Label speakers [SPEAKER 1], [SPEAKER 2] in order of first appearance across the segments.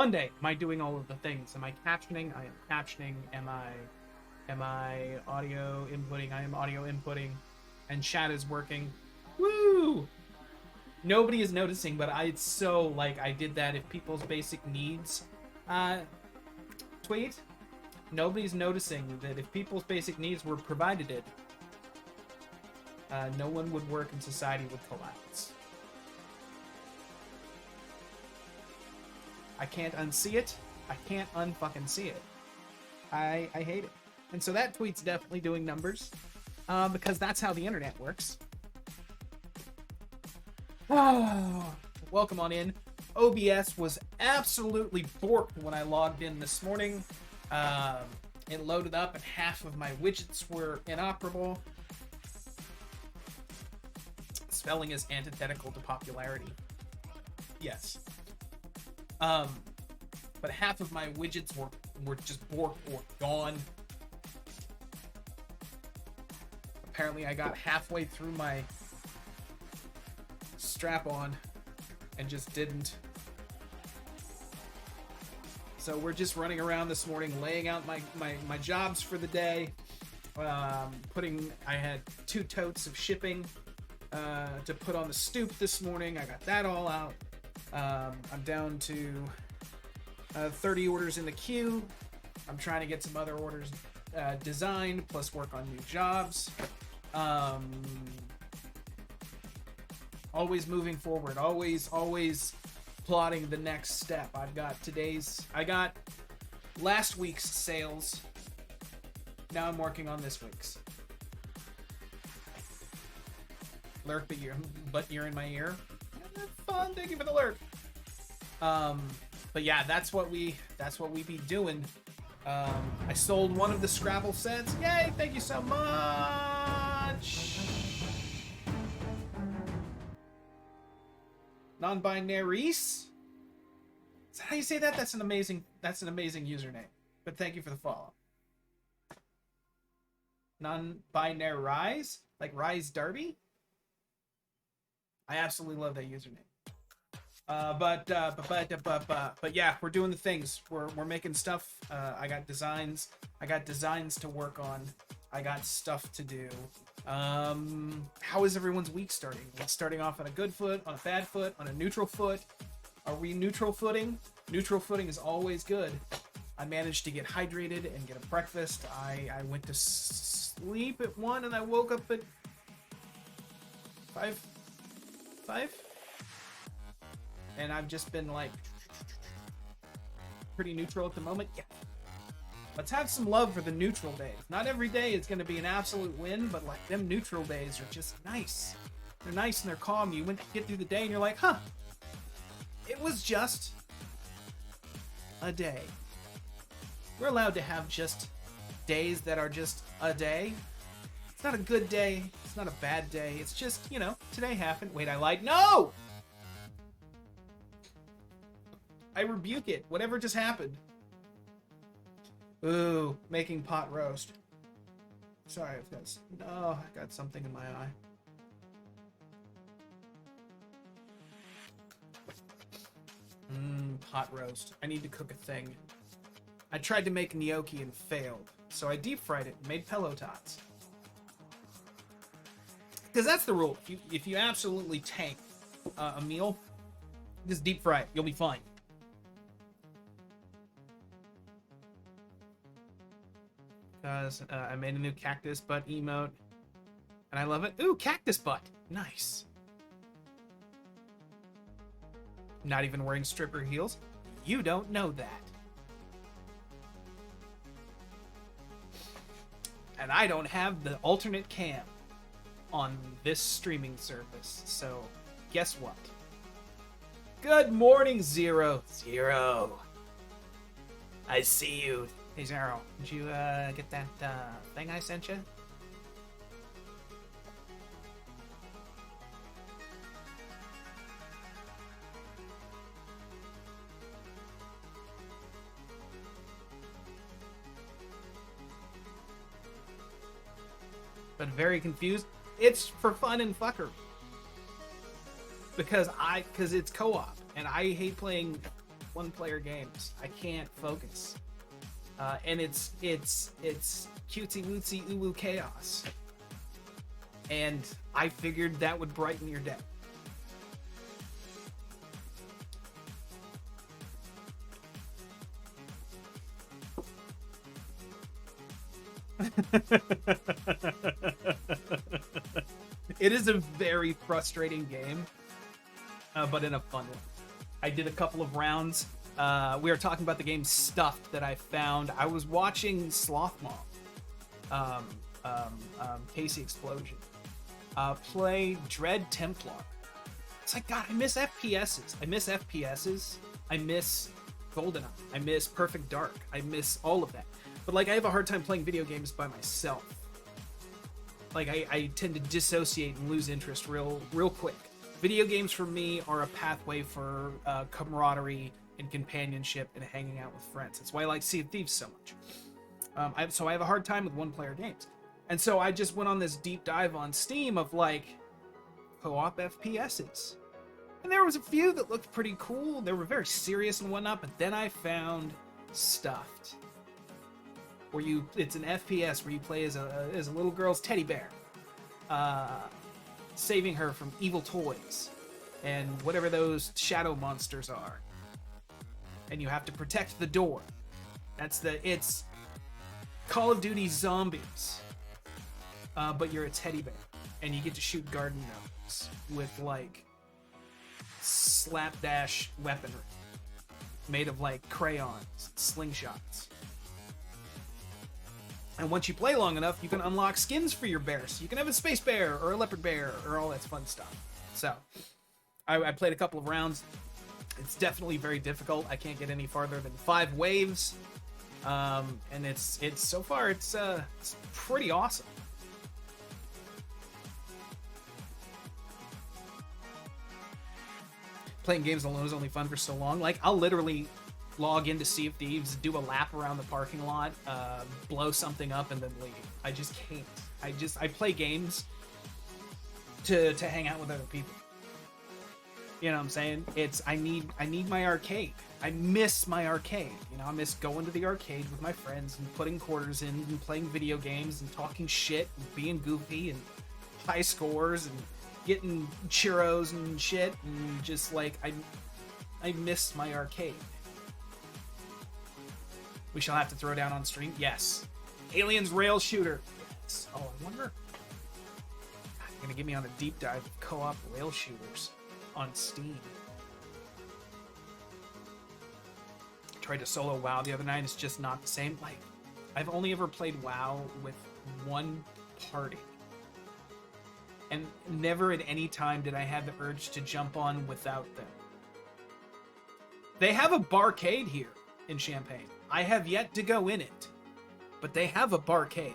[SPEAKER 1] Monday, am I doing all of the things? Am I captioning? I am captioning. Am I audio inputting? I am audio inputting. And chat is working. Woo! Nobody is noticing, but it's so like I did that if people's basic needs tweet. Nobody's noticing that if people's basic needs were provided, no one would work and society would collapse. I can't unsee it. I can't unfucking see it. I hate it. And so that tweet's definitely doing numbers, because that's how the internet works. Oh, welcome on in. OBS was absolutely borked when I logged in this morning. It loaded up and half of my widgets were inoperable. Spelling is antithetical to popularity. Yes. But half of my widgets were just borked or gone. Apparently I got halfway through my strap-on and just didn't. So we're just running around this morning, laying out my jobs for the day. I had 2 totes of shipping to put on the stoop this morning. I got that all out. I'm down to 30 orders in the queue. I'm trying to get some other orders designed, plus work on new jobs. Always moving forward, always plotting the next step. I got last week's sales. Now I'm working on this week's. Lurk, but you're in my ear. Fun, thank you for the lurk. But yeah, that's what we be doing. I sold one of the Scrabble sets. Yay, thank you so much. Non-binaries? Is that how you say that? That's an amazing username. But thank you for the follow. Non-binaries? Like Rise Darby? I absolutely love that username. But yeah, we're doing the things. We're making stuff. I got designs to work on. I got stuff to do. How is everyone's week starting? It's starting off on a good foot, on a bad foot, on a neutral foot. Are we neutral footing? Neutral footing is always good. I managed to get hydrated and get a breakfast. I went to sleep at 1 and I woke up at 5. And I've just been like pretty neutral at the moment. Yeah. Let's have some love for the neutral days. Not every day is going to be an absolute win, but like them neutral days are just nice. They're nice and they're calm. You get through the day and you're like, huh, it was just a day. We're allowed to have just days that are just a day. It's not a good day. It's not a bad day. It's just, today happened. Wait, I lied. No! I rebuke it. Whatever just happened. Ooh, making pot roast. Sorry, I got something in my eye. Pot roast. I need to cook a thing. I tried to make gnocchi and failed, so I deep fried it and made pillow tots. Because that's the rule. If you absolutely tank a meal, just deep fry it. You'll be fine. Because I made a new cactus butt emote, and I love it. Ooh, cactus butt. Nice. Not even wearing stripper heels. You don't know that. And I don't have the alternate cam on this streaming service, so guess what? Good morning, Zero. I see you. Hey, Zero, did you get that thing I sent you? But very confused. It's for fun and fuckery. Because it's co-op, and I hate playing one-player games. I can't focus. And it's cutesy wootsy uwu chaos. And I figured that would brighten your day. It is a very frustrating game, but in a fun one. I did a couple of rounds. We are talking about the game Stuffed that I found. I was watching Sloth Mom, Casey Explosion, play Dread Templar. It's like, God, I miss FPSs. I miss GoldenEye. I miss Perfect Dark. I miss all of that. But like, I have a hard time playing video games by myself. Like, I tend to dissociate and lose interest real quick. Video games for me are a pathway for camaraderie and companionship and hanging out with friends. That's why I like Sea of Thieves so much. So I have a hard time with one-player games. And so I just went on this deep dive on Steam of like co-op FPSs. And there was a few that looked pretty cool. They were very serious and whatnot, but then I found Stuffed. It's an FPS where you play as a little girl's teddy bear, saving her from evil toys and whatever those shadow monsters are, and you have to protect the door. It's Call of Duty Zombies, but you're a teddy bear, and you get to shoot garden gnomes with like slapdash weaponry made of like crayons, slingshots. And once you play long enough, you can unlock skins for your bears. So you can have a space bear or a leopard bear or all that fun stuff. So I played a couple of rounds. It's definitely very difficult. I can't get any farther than 5 waves. And it's so far it's pretty awesome. Playing games alone is only fun for so long. Like, I'll literally log into Sea of Thieves, do a lap around the parking lot, blow something up, and then leave. I just can't. I play games to hang out with other people. You know what I'm saying? I need my arcade. I miss my arcade. You know, I miss going to the arcade with my friends and putting quarters in and playing video games and talking shit and being goofy and high scores and getting churros and shit, and just like I miss my arcade. We shall have to throw down on stream. Yes. Aliens Rail Shooter. Yes. Oh, I wonder. God, you're gonna get me on a deep dive of co-op rail shooters on Steam. Tried to solo WoW the other night. It's just not the same. Like, I've only ever played WoW with one party, and never at any time did I have the urge to jump on without them. They have a barcade here in Champaign. I have yet to go in it, but they have a barcade.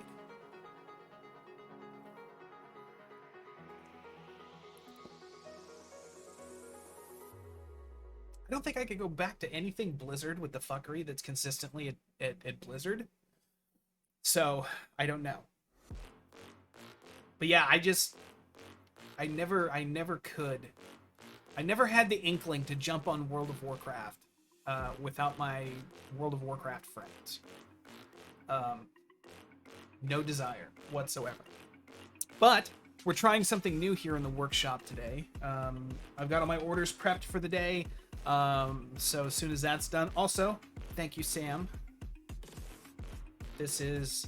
[SPEAKER 1] I don't think I could go back to anything Blizzard with the fuckery that's consistently at Blizzard. So, I don't know. But yeah, I never could. I never had the inkling to jump on World of Warcraft without my World of Warcraft friends. No desire whatsoever. But we're trying something new here in the workshop today. I've got all my orders prepped for the day. So as soon as that's done, also, thank you, Sam. This is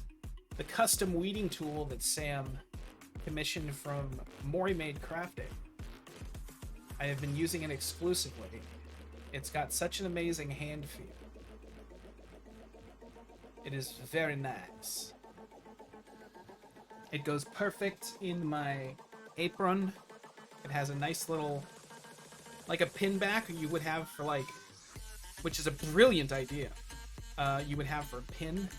[SPEAKER 1] the custom weeding tool that Sam commissioned from Mori Made Crafting. I have been using it exclusively. It's got such an amazing hand feel. It is very nice. It goes perfect in my apron. It has a nice little, like a pin back you would have for like, which is a brilliant idea. You would have for a pin,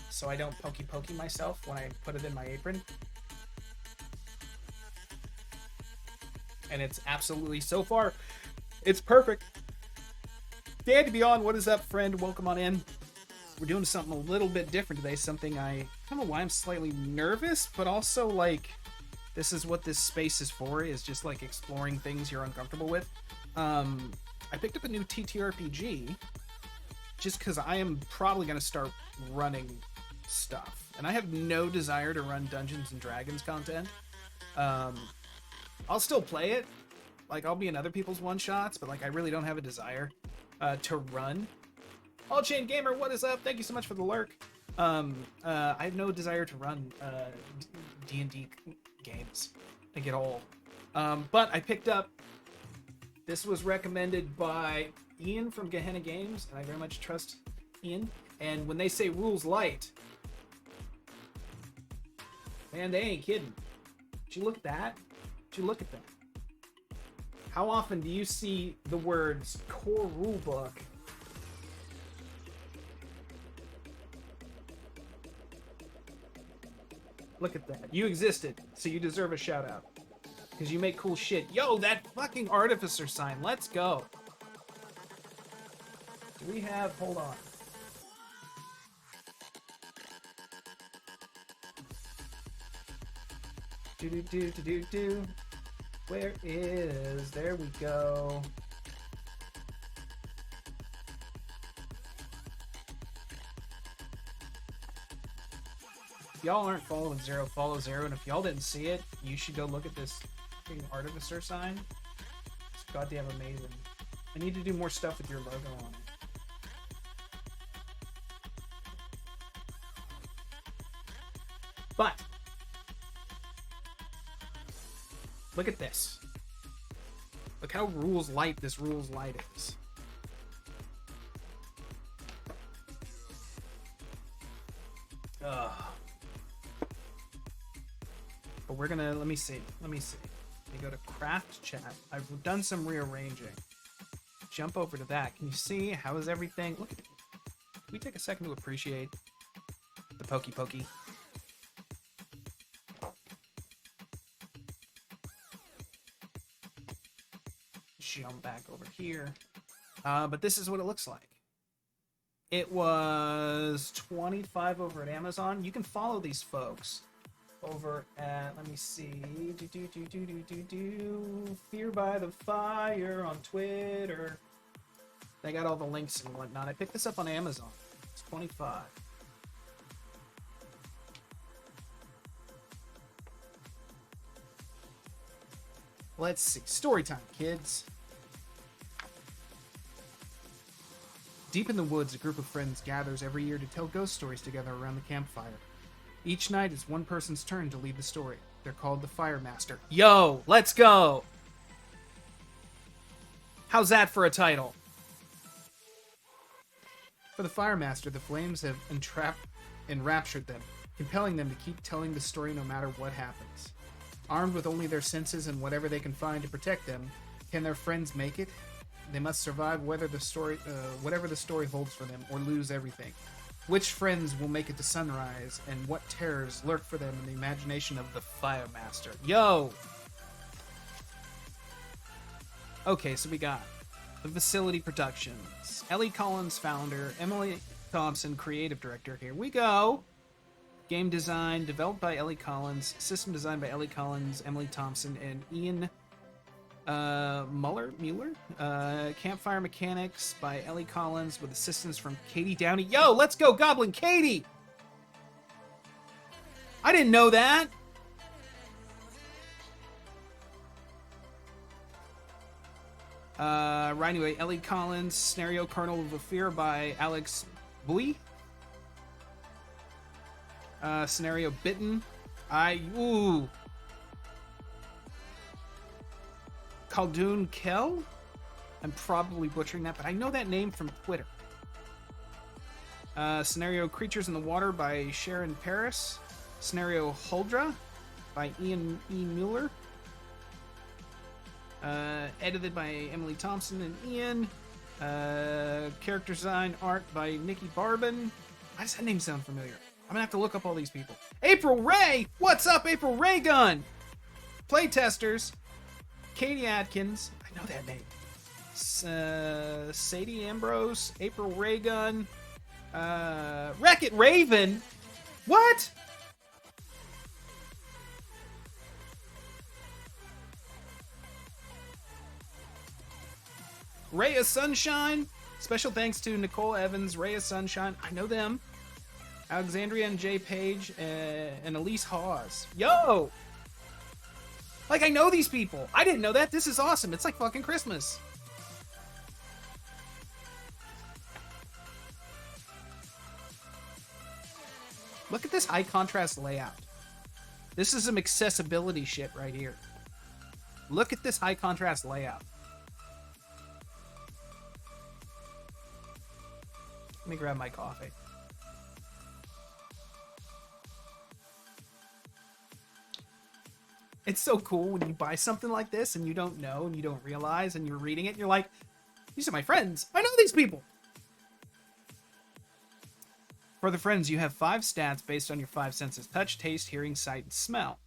[SPEAKER 1] so I don't pokey myself when I put it in my apron. And it's absolutely, so far, it's perfect. Dan to be on, what is up, friend? Welcome on in. We're doing something a little bit different today. Something I don't know why I'm slightly nervous, but also like, this is what this space is for, is just like exploring things you're uncomfortable with. I picked up a new TTRPG just because I am probably going to start running stuff. And I have no desire to run Dungeons and Dragons content. I'll still play it. Like, I'll be in other people's one-shots, but, like, I really don't have a desire to run. All Chain Gamer, what is up? Thank you so much for the lurk. I have no desire to run D&D games. Like, at all. But I picked up... This was recommended by Ian from Gehenna Games, and I very much trust Ian. And when they say rules light, man, they ain't kidding. Did you look at that? Did you look at that? How often do you see the words core rulebook? Look at that. You existed, so you deserve a shout out. Because you make cool shit. Yo, that fucking artificer sign. Let's go. Do we have... Hold on. Do. Where is... There we go. If y'all aren't following Zero, follow Zero. And if y'all didn't see it, you should go look at this freaking artificer sign. It's goddamn amazing. I need to do more stuff with your logo on it. But look at this. Look how rules light this rules light is. Ugh. But we're gonna, let me see. Let me go to craft chat. I've done some rearranging. Jump over to that. Can you see how is everything? Look at it. Can we take a second to appreciate the pokey? Jump back over here. But this is what it looks like. It was $25 over at Amazon. You can follow these folks over at, let me see, Fear by the Fire on Twitter. They got all the links and whatnot. I picked this up on Amazon. It's $25. Let's see. Story time, kids. Deep in the woods, a group of friends gathers every year to tell ghost stories together around the campfire. Each night is one person's turn to lead the story. They're called the Fire Master. Yo, let's go! How's that for a title? For the Fire Master, the flames have enraptured them, compelling them to keep telling the story no matter what happens. Armed with only their senses and whatever they can find to protect them, can their friends make it? They must survive whatever the story holds for them, or lose everything. Which friends will make it to sunrise, and what terrors lurk for them in the imagination of the Fire Master? Yo! Okay, so we got the Facility Productions. Ellie Collins, founder. Emily Thompson, creative director. Here we go! Game design, developed by Ellie Collins. System design by Ellie Collins, Emily Thompson, and Ian Mueller. Campfire mechanics by Ellie Collins with assistance from Katie Downey. Yo, let's go, Goblin Katie! I didn't know that! Anyway, Ellie Collins, Scenario Kernel of Fear by Alex Bui. Scenario Bitten. Khaldun Kel? I'm probably butchering that, but I know that name from Twitter. Scenario Creatures in the Water by Sharon Paris. Scenario Huldra by Ian E. Mueller. Edited by Emily Thompson and Ian. Character design art by Nikki Barbin. Why does that name sound familiar? I'm gonna have to look up all these people. April Ray! What's up, April Ray Gun? Playtesters. Katie Atkins. I know that name. Sadie Ambrose. April Raygun. Wreck-It Raven. What? Ray of Sunshine. Special thanks to Nicole Evans, Ray of Sunshine. I know them. Alexandria and Jay Page and Elise Hawes. Yo! Like, I know these people. I didn't know that. This is awesome. It's like fucking Christmas. Look at this high contrast layout. This is some accessibility shit right here. Look at this high contrast layout. Let me grab my coffee. It's so cool when you buy something like this and you don't know and you don't realize and you're reading it and you're like, these are my friends. I know these people. For the friends, you have 5 stats based on your 5 senses: touch, taste, hearing, sight, and smell.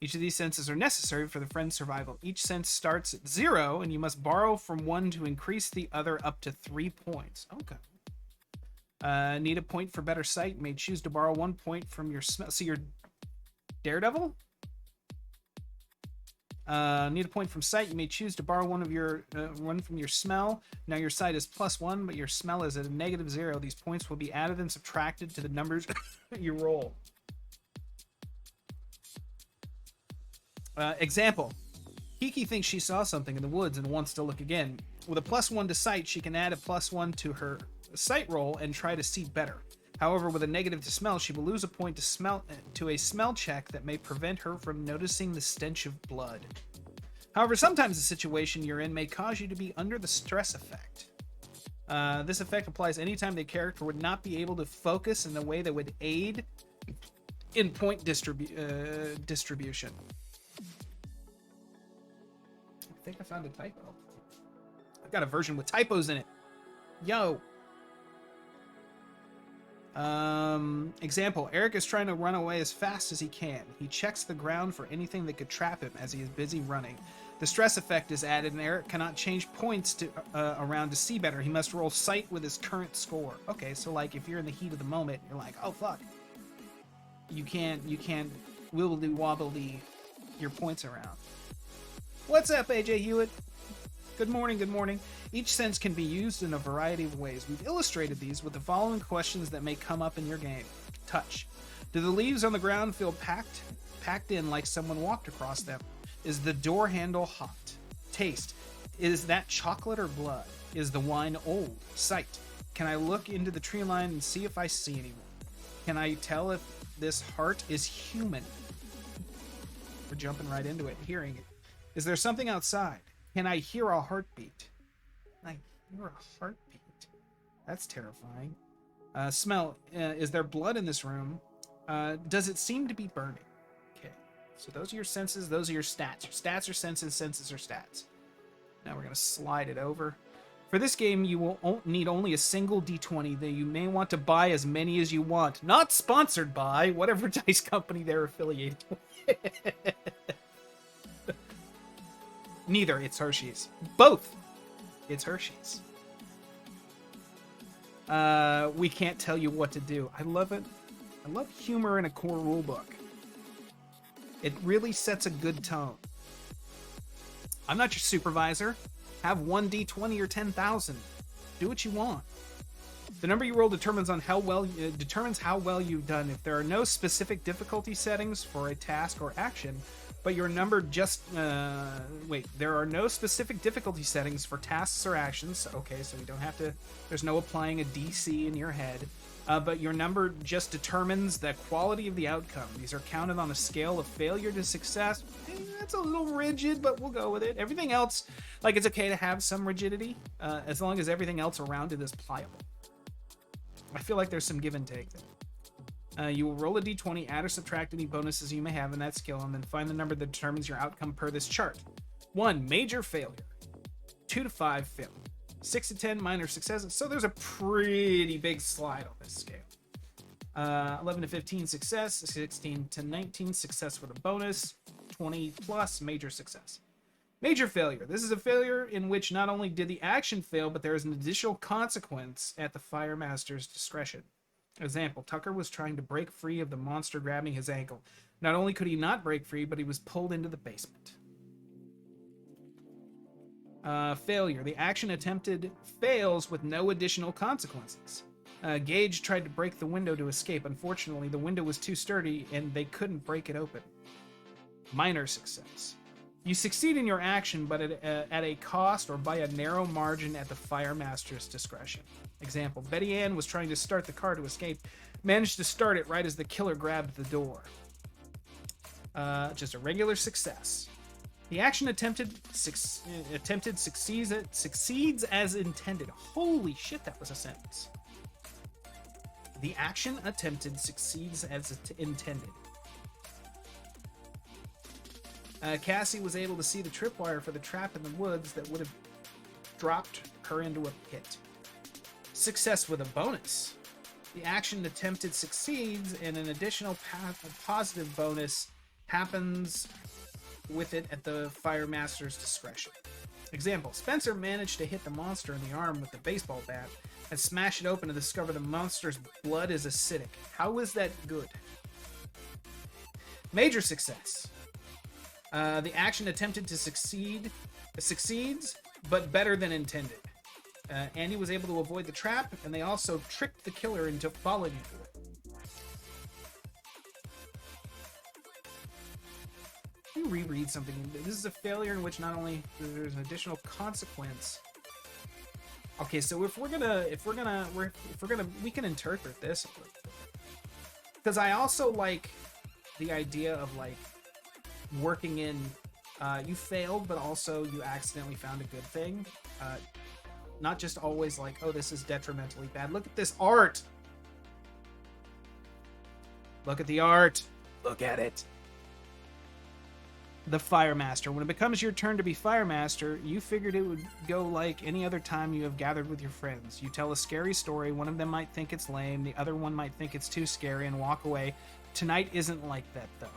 [SPEAKER 1] Each of these senses are necessary for the friend's survival. Each sense starts at 0, and you must borrow from one to increase the other up to 3 points. Okay. Need a point for better sight. You may choose to borrow 1 point from your smell. So you're Daredevil? Need a point from sight. You may choose to borrow one from your smell. Now your sight is +1, but your smell is at a -0. These points will be added and subtracted to the numbers you roll. Example. Kiki thinks she saw something in the woods and wants to look again. With a +1 to sight, she can add a +1 to her sight roll and try to see better. However, with a negative to smell, she will lose a point to a smell check that may prevent her from noticing the stench of blood. However, sometimes the situation you're in may cause you to be under the stress effect. This effect applies anytime the character would not be able to focus in a way that would aid in point distribution. I think I found a typo. I've got a version with typos in it. Yo. Example, Eric is trying to run away as fast as he can. He checks the ground for anything that could trap him as he is busy running. The stress effect is added and Eric cannot change points to around to see better. He must roll sight with his current score. Okay, so like if you're in the heat of the moment, you're like, oh fuck. You can't wibbly wobbly your points around. What's up, AJ Hewitt? Good morning, good morning. Each sense can be used in a variety of ways. We've illustrated these with the following questions that may come up in your game. Touch. Do the leaves on the ground feel packed in like someone walked across them? Is the door handle hot? Taste. Is that chocolate or blood? Is the wine old? Sight. Can I look into the tree line and see if I see anyone? Can I tell if this heart is human? We're jumping right into it, hearing it. Is there something outside? Can I hear a heartbeat? I hear a heartbeat. That's terrifying. Smell. Is there blood in this room? Does it seem to be burning? Okay. So those are your senses. Those are your stats. Your stats are senses. Senses are stats. Now we're going to slide it over. For this game, you will need only a single D20, though you may want to buy as many as you want. Not sponsored by whatever dice company they're affiliated with. Neither. It's Hershey's. Both. It's Hershey's. We can't tell you what to do. I love it. I love humor in a core rulebook. It really sets a good tone. I'm not your supervisor. Have 1 D20 or 10,000. Do what you want. The number you roll determines how well you've done. If there are no specific difficulty settings for a task or action, but your number there are no specific difficulty settings for tasks or actions. Okay, so we don't have to, there's no applying a DC in your head. But your number just determines the quality of the outcome. These are counted on a scale of failure to success. That's a little rigid, but we'll go with it. Everything else, like it's okay to have some rigidity, as long as everything else around it is pliable. I feel like there's some give and take there. You will roll a d20, add or subtract any bonuses you may have in that skill, and then find the number that determines your outcome per this chart. 1, major failure. 2 to 5, failure. 6 to 10, minor successes. So there's a pretty big slide on this scale. 11 to 15, success. 16 to 19, success with a bonus. 20 plus, major success. Major failure. This is a failure in which not only did the action fail, but there is an additional consequence at the fire master's discretion. Example, Tucker was trying to break free of the monster grabbing his ankle. Not only could he not break free, but he was pulled into the basement. Failure. The action attempted fails with no additional consequences. Gage tried to break the window to escape. Unfortunately, the window was too sturdy and they couldn't break it open. Minor success. You succeed in your action, but at a cost or by a narrow margin at the Fire Master's discretion. Example, Betty Ann was trying to start the car to escape, managed to start it right as the killer grabbed the door. Just a regular success. The action attempted succeeds as intended. Holy shit, that was a sentence. The action attempted succeeds as intended. Cassie was able to see the tripwire for the trap in the woods that would have dropped her into a pit. Success with a bonus. The action attempted succeeds, and an additional positive bonus happens with it at the Fire Master's discretion. Example, Spencer managed to hit the monster in the arm with the baseball bat and smash it open to discover the monster's blood is acidic. How is that good? Major success. The action attempted to succeeds, but better than intended. Andy was able to avoid the trap, and they also tricked the killer into falling into it. Let me reread something. This is a failure in which not only there's an additional consequence. Okay, so we can interpret this because I also like the idea of like working in. You failed, but also you accidentally found a good thing. Not just always like, oh, this is detrimentally bad. Look at this art. Look at the art. Look at it. The Fire Master. When it becomes your turn to be Fire Master, you figured it would go like any other time you have gathered with your friends. You tell a scary story. One of them might think it's lame. The other one might think it's too scary and walk away. Tonight isn't like that, though.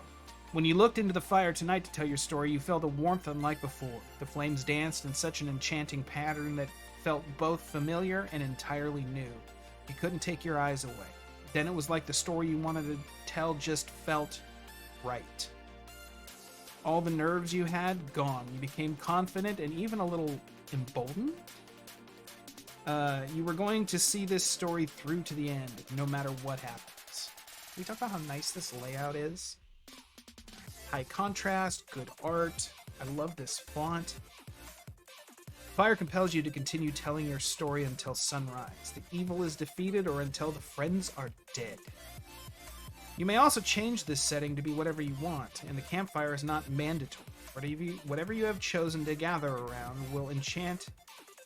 [SPEAKER 1] When you looked into the fire tonight to tell your story, you felt a warmth unlike before. The flames danced in such an enchanting pattern that felt both familiar and entirely new. You couldn't take your eyes away. Then it was like the story you wanted to tell just felt right. All the nerves you had, gone. You became confident and even a little emboldened. You were going to see this story through to the end, no matter what happens. Can we talk about how nice this layout is? High contrast, good art. I love this font. Fire compels you to continue telling your story until sunrise. The evil is defeated or until the friends are dead. You may also change this setting to be whatever you want, and the campfire is not mandatory. Whatever you have chosen to gather around will enchant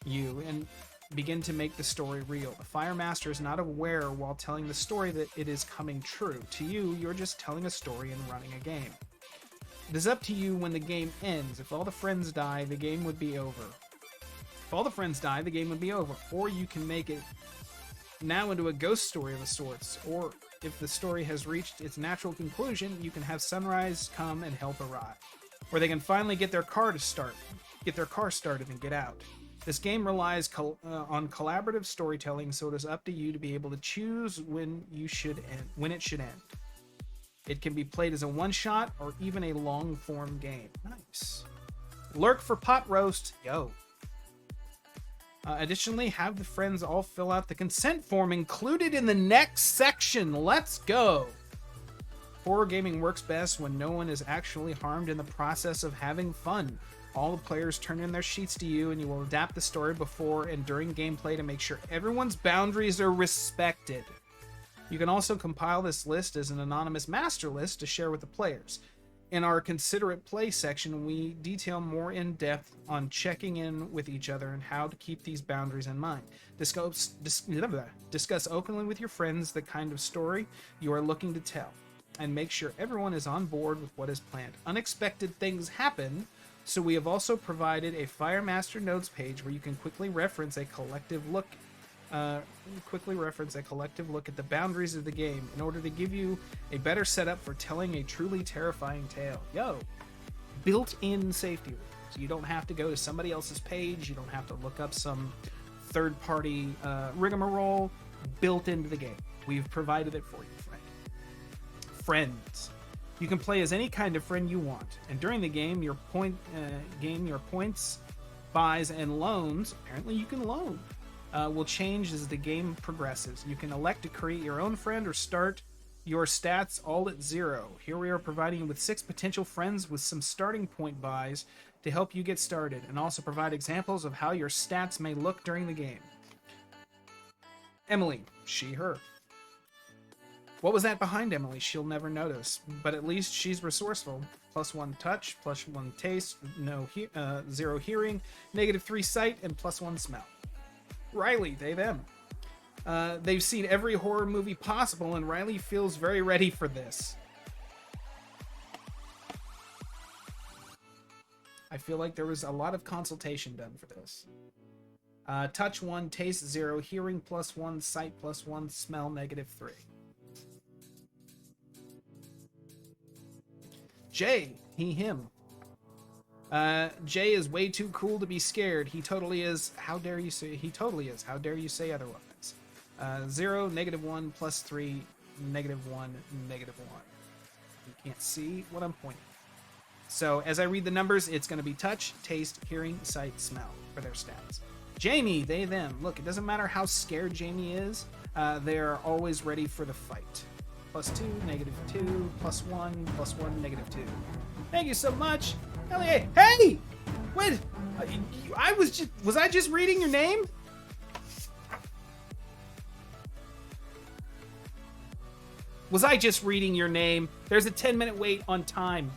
[SPEAKER 1] you and begin to make the story real. The Fire Master is not aware while telling the story that it is coming true. To you, you're just telling a story and running a game. It is up to you when the game ends. If all the friends die, the game would be over. If all the friends die, the game would be over. Or you can make it now into a ghost story of a sorts. Or if the story has reached its natural conclusion, you can have Sunrise come and help arrive. Or they can finally get their car started and get out. This game relies on collaborative storytelling, so it is up to you to be able to choose when it should end. It can be played as a one-shot or even a long-form game. Nice. Lurk for pot roast. Yo. Additionally, have the friends all fill out the consent form included in the next section. Let's go. Horror gaming works best when no one is actually harmed in the process of having fun. All the players turn in their sheets to you, and you will adapt the story before and during gameplay to make sure everyone's boundaries are respected. You can also compile this list as an anonymous master list to share with the players. In our Considerate Play section, we detail more in depth on checking in with each other and how to keep these boundaries in mind. Discuss openly with your friends the kind of story you are looking to tell, and make sure everyone is on board with what is planned. Unexpected things happen, so we have also provided a Fire Master Notes page where you can quickly reference a collective look at the boundaries of the game in order to give you a better setup for telling a truly terrifying tale. Yo, built-in safety rules. You don't have to go to somebody else's page. You don't have to look up some third-party rigmarole. Built into the game. We've provided it for you, friend. Friends. You can play as any kind of friend you want, and during the game, your points buys, and loans, apparently you can loan, will change as the game progresses. You can elect to create your own friend or start your stats all at 0. Here we are providing you with 6 potential friends with some starting point buys to help you get started, and also provide examples of how your stats may look during the game. Emily, she, her. What was that behind Emily? She'll never notice, but at least she's resourceful. +1 touch, +1 taste, 0 hearing, -3 sight, and +1 smell. Riley, they, them. They've seen every horror movie possible, and Riley feels very ready for this. I feel like there was a lot of consultation done for this. Touch 1, taste 0, hearing +1, sight +1, smell -3. Jay, he, him. Jay is way too cool to be scared. He totally is. How dare you say? He totally is. How dare you say otherwise? 0, -1, +3, -1, -1. You can't see what I'm pointing. So as I read the numbers, it's going to be touch, taste, hearing, sight, smell for their stats. Jamie, they, them. Look, it doesn't matter how scared Jamie is. They are always ready for the fight. +2, -2, +1, +1, -2. Thank you so much. Elliot. Hey! What? Was I just reading your name? Was I just reading your name? There's a 10-minute wait on time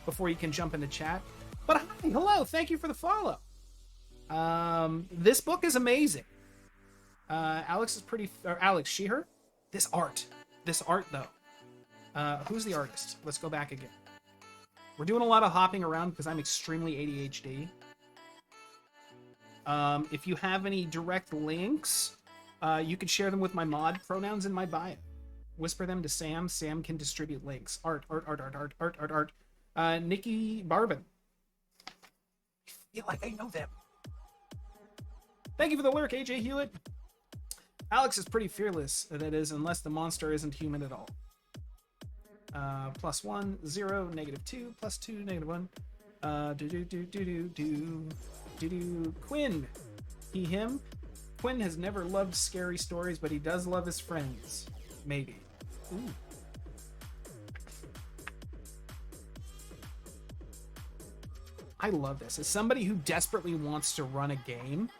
[SPEAKER 1] before you can jump in the chat. But hi, hello, thank you for the follow. This book is amazing. Alex is pretty... Alex, she, her? This art, though. Who's the artist? Let's go back again. We're doing a lot of hopping around because I'm extremely ADHD. If you have any direct links, you can share them with my mod pronouns in my bio. Whisper them to Sam. Sam can distribute links. Art. Nikki Barbin. I feel like I know them. Thank you for the lurk, AJ Hewitt. Alex is pretty fearless, that is, unless the monster isn't human at all. +1, 0, -2, +2, -1. Quinn. He, him. Quinn has never loved scary stories, but he does love his friends. Maybe. Ooh. I love this. As somebody who desperately wants to run a game,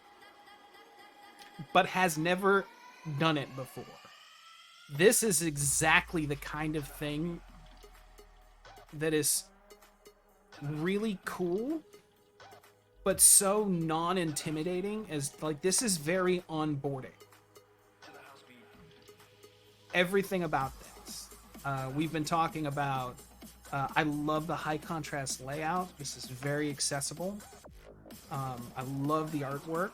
[SPEAKER 1] but has never done it before, this is exactly the kind of thing that is really cool, but so non-intimidating. As like, this is very onboarding. Everything about this. We've been talking about, I love the high contrast layout. This is very accessible. I love the artwork.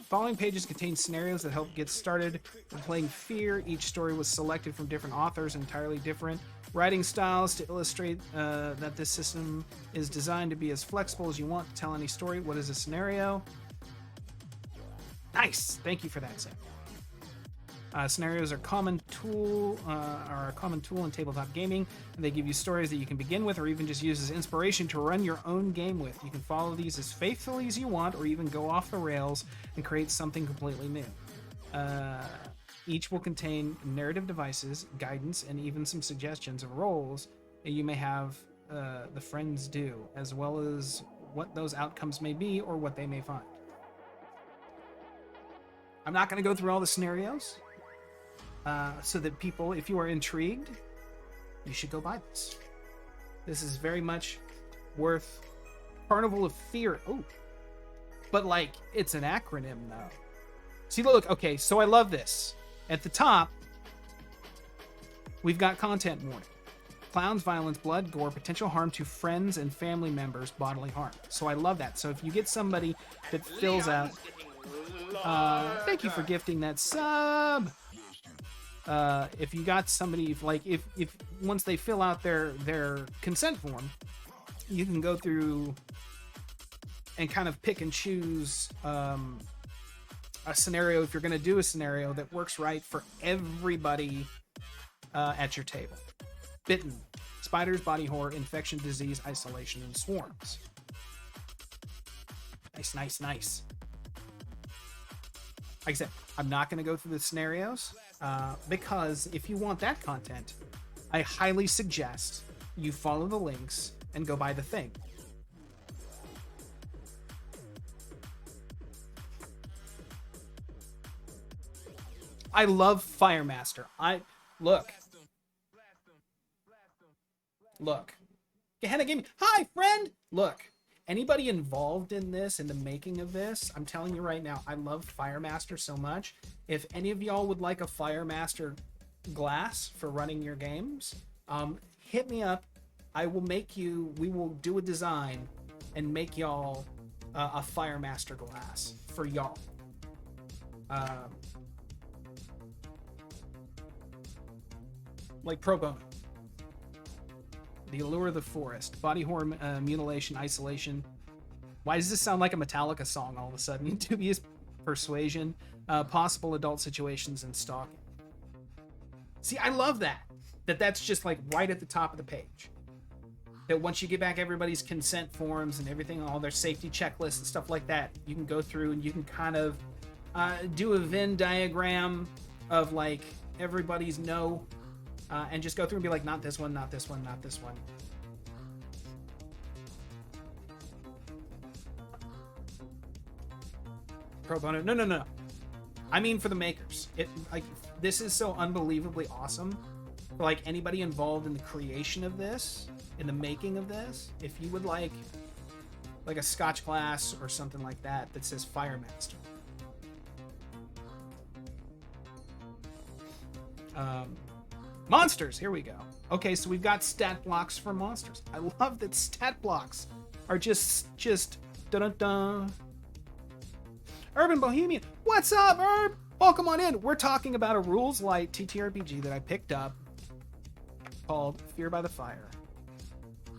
[SPEAKER 1] Following pages contain scenarios that help get started with playing Fear. Each story was selected from different authors, entirely different writing styles to illustrate that this system is designed to be as flexible as you want to tell any story. What is a scenario? Nice. Thank you for that, Sam. Scenarios are a common tool in tabletop gaming, and they give you stories that you can begin with or even just use as inspiration to run your own game with. You can follow these as faithfully as you want, or even go off the rails and create something completely new. Each will contain narrative devices, guidance, and even some suggestions of roles that you may have the friends do, as well as what those outcomes may be or what they may find. I'm not going to go through all the scenarios. So that people, if you are intrigued, you should go buy this. This is very much worth Carnival of Fear. Oh, but like, it's an acronym though. See, look, okay, so I love this. At the top, we've got content warning. Clowns, violence, blood, gore, potential harm to friends and family members, bodily harm. So I love that. So if you get somebody that fills out... thank you for gifting that sub! If you got somebody, like, if once they fill out their consent form, you can go through and kind of pick and choose a scenario, if you're going to do a scenario that works right for everybody at your table. Bitten, spiders, body horror, infection, disease, isolation, and swarms. Nice, nice, nice. Like I said, I'm not going to go through the scenarios because if you want that content, I highly suggest you follow the links and go buy the thing. I love Firemaster. Look. Gehenna Gaming. Hi, friend. Look. Anybody involved in this, in the making of this, I'm telling you right now, I love Firemaster so much. If any of y'all would like a Firemaster glass for running your games, hit me up. We will do a design and make y'all a Firemaster glass for y'all. Like pro bono. The Allure of the Forest. Body horror, mutilation, isolation. Why does this sound like a Metallica song all of a sudden? Dubious persuasion. Possible adult situations and stalking. See, I love that. That's just like right at the top of the page. That once you get back everybody's consent forms and everything, all their safety checklists and stuff like that, you can go through and you can kind of do a Venn diagram of like everybody's no. And just go through and be like, not this one, not this one, not this one. Pro bono? No. I mean for the makers. This is so unbelievably awesome. For like anybody involved in the creation of this, in the making of this, if you would like a Scotch glass or something like that says Firemaster. Monsters, here we go. Okay, so we've got stat blocks for monsters. I love that stat blocks are just dun-dun-dun. Urban Bohemian, what's up, Herb? Welcome on in. We're talking about a Rules Light TTRPG that I picked up called Fear by the Fire.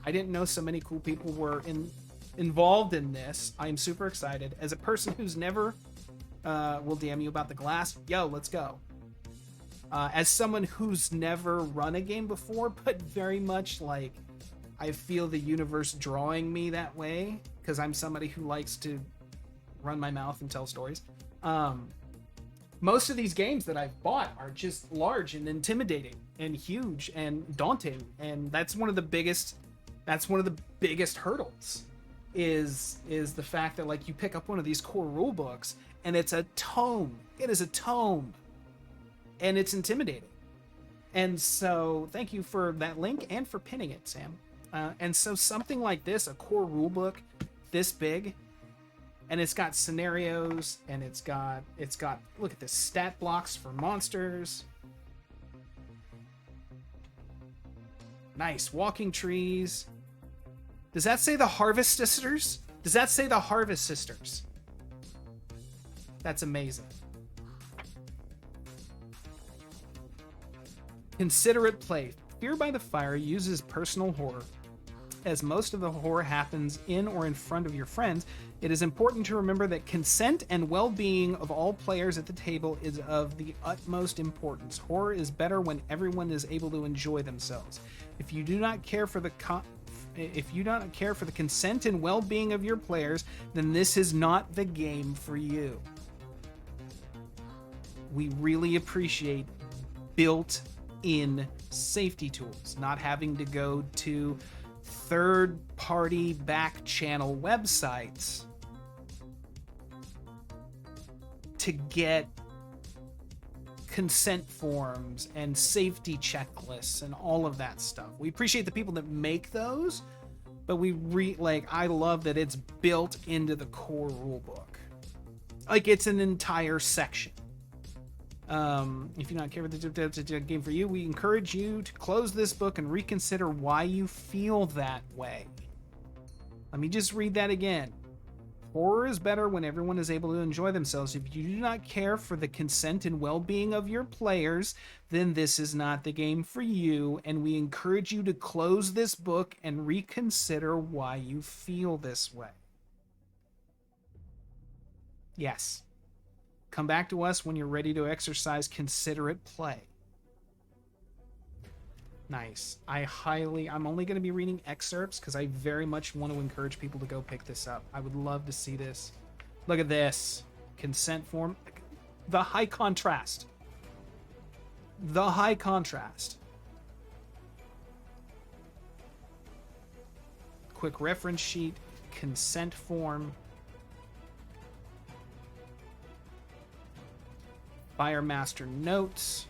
[SPEAKER 1] I didn't know so many cool people were involved in this. I am super excited. As a person who's never will DM you about the glass, yo, let's go. As someone who's never run a game before, but very much like I feel the universe drawing me that way because I'm somebody who likes to run my mouth and tell stories. Most of these games that I've bought are just large and intimidating and huge and daunting, and that's one of the biggest hurdles is the fact that like you pick up one of these core rule books and it's a tome. It is a tome. And it's intimidating. And so thank you for that link and for pinning it, Sam. And so something like this, a core rulebook this big, and it's got scenarios, and it's got look at this, stat blocks for monsters. Nice. Walking trees. Does that say the Harvest Sisters? Does that say the Harvest Sisters? That's amazing. Considerate play. Fear by the Fire uses personal horror. As most of the horror happens in or in front of your friends, it is important to remember that consent and well-being of all players at the table is of the utmost importance. Horror is better when everyone is able to enjoy themselves. If you do not care for the consent and well-being of your players, then this is not the game for you. We really appreciate built-in safety tools, not having to go to third-party back channel websites to get consent forms and safety checklists and all of that stuff. We appreciate the people that make those, but I love that it's built into the core rulebook. Like it's an entire section. If you're not care for the game for you, we encourage you to close this book and reconsider why you feel that way. Let me just read that again. Horror is better when everyone is able to enjoy themselves. If you do not care for the consent and well-being of your players, then this is not the game for you, and we encourage you to close this book and reconsider why you feel this way. Yes. Come back to us when you're ready to exercise considerate play. Nice. I'm only going to be reading excerpts because I very much want to encourage people to go pick this up. I would love to see this. Look at this. Consent form. The high contrast. The high contrast. Quick reference sheet. Consent form. Fire Master notes.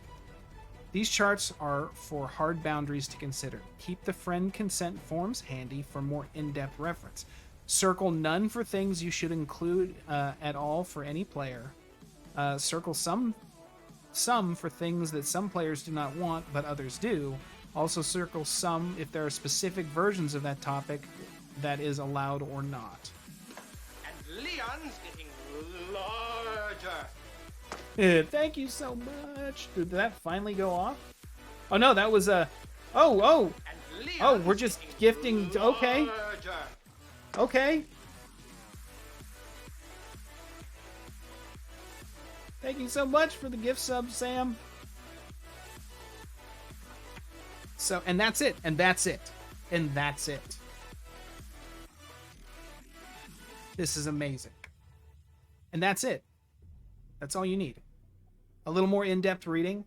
[SPEAKER 1] These charts are for hard boundaries to consider. Keep the friend consent forms handy for more in-depth reference. Circle none for things you should include at all for any player. Circle some for things that some players do not want but others do. Also circle some if there are specific versions of that topic that is allowed or not.
[SPEAKER 2] And Leon's getting larger.
[SPEAKER 1] Thank you so much. Did that finally go off? Oh no, that was a. Oh. We're just gifting. Okay. Okay. Thank you so much for the gift sub, Sam. So, and that's it. And that's it. And that's it. This is amazing. And that's it. That's all you need. A little more in-depth reading.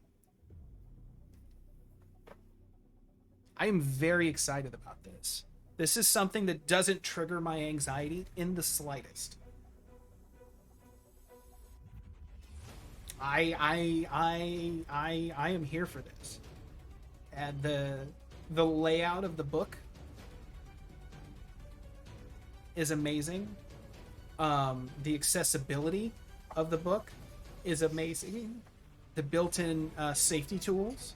[SPEAKER 1] I am very excited about this. This is something that doesn't trigger my anxiety in the slightest. I am here for this. And the layout of the book is amazing. The accessibility of the book is amazing. The built-in safety tools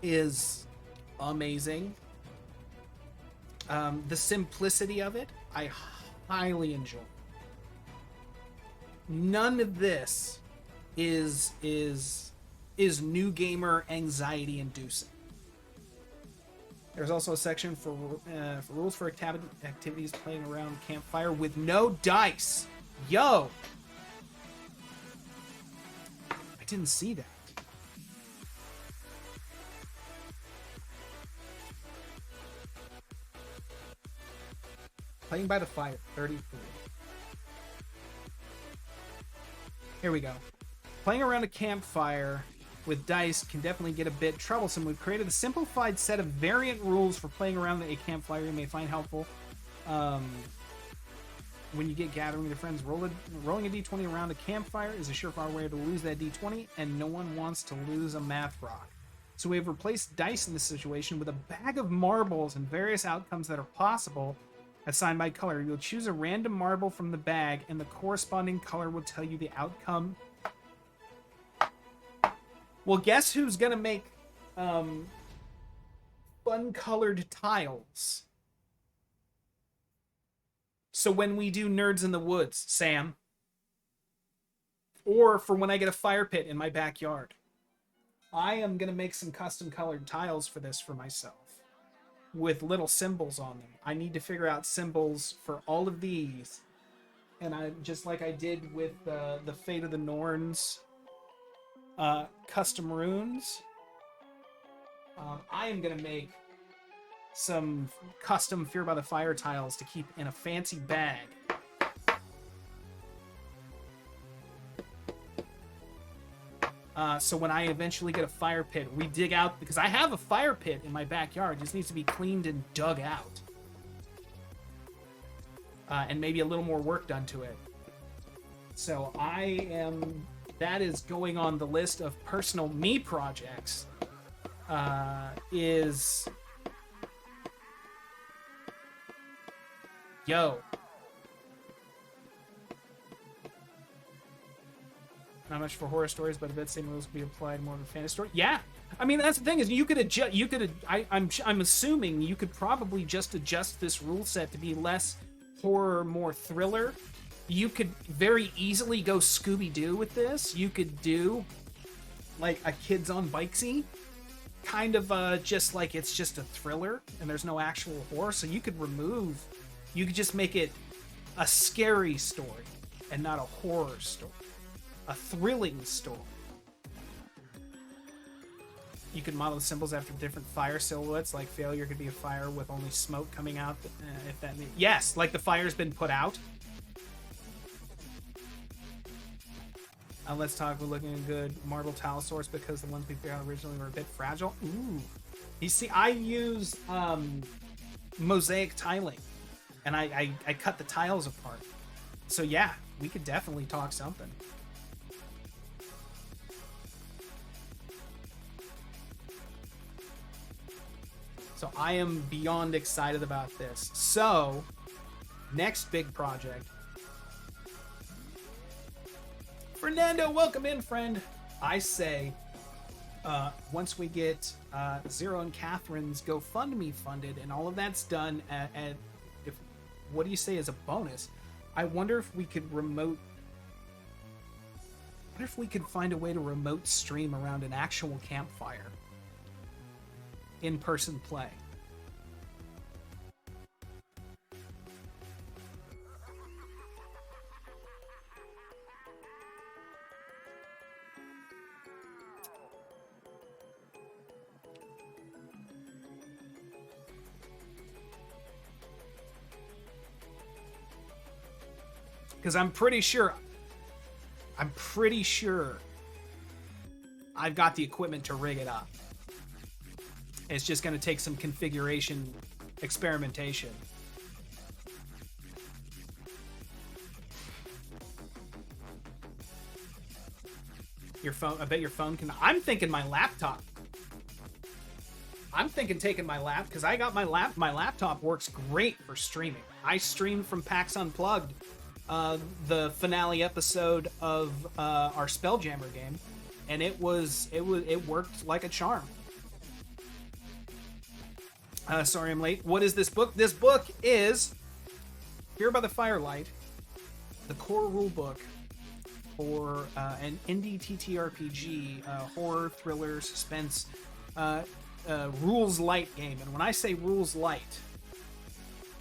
[SPEAKER 1] is amazing. The simplicity of it, I highly enjoy. None of this is new gamer anxiety inducing. There's also a section for rules for activities playing around campfire with no dice. Yo! I didn't see that. Playing by the fire, 33. Here we go. Playing around a campfire with dice can definitely get a bit troublesome. We've created a simplified set of variant rules for playing around a campfire you may find helpful. When you get gathering with your friends, rolling a d20 around a campfire is a surefire way to lose that d20, and no one wants to lose a math rock. So we have replaced dice in this situation with a bag of marbles and various outcomes that are possible assigned by color. You'll choose a random marble from the bag, and the corresponding color will tell you the outcome. Well, guess who's gonna make fun-colored tiles? So when we do Nerds in the Woods, Sam. Or for when I get a fire pit in my backyard. I am gonna make some custom-colored tiles for this for myself. With little symbols on them. I need to figure out symbols for all of these. And I just like I did with the Fate of the Norns custom runes. I am gonna make some custom Fear by the Fire tiles to keep in a fancy bag. So when I eventually get a fire pit, we dig out, because I have a fire pit in my backyard. It just needs to be cleaned and dug out. And maybe a little more work done to it. So that is going on the list of personal me projects. Yo. Not much for horror stories, but I bet same rules could be applied more of a fantasy story. Yeah, I mean that's the thing is you could adjust. I'm assuming you could probably just adjust this rule set to be less horror, more thriller. You could very easily go Scooby-Doo with this. You could do like a Kids on Bikesy kind of just like it's just a thriller and there's no actual horror. So you could just make it a scary story and not a horror story. A thrilling story. You could model the symbols after different fire silhouettes, like failure could be a fire with only smoke coming out, if that means... Yes, like the fire's been put out. Let's talk, we're looking at good marble tile source because the ones we figured out originally were a bit fragile. Ooh. You see, I use mosaic tiling, and I cut the tiles apart. So yeah, we could definitely talk something. So I am beyond excited about this. So, next big project. Fernando, welcome in, friend. I say, once we get Zero and Catherine's GoFundMe funded and all of that's done, and if what do you say is a bonus? I wonder if we could remote. What if we could find a way to remote stream around an actual campfire? In-person play. Because I'm pretty sure I've got the equipment to rig it up. It's just going to take some configuration experimentation. Your phone, I bet your phone can... I'm thinking my laptop. I'm thinking taking my lap, because I got my laptop works great for streaming. I streamed from PAX Unplugged the finale episode of our Spelljammer game, and it worked like a charm. Sorry I'm late. What is this book? This book is Here by the Firelight, the core rulebook for an indie TTRPG, horror, thriller, suspense, rules light game. And when I say rules light,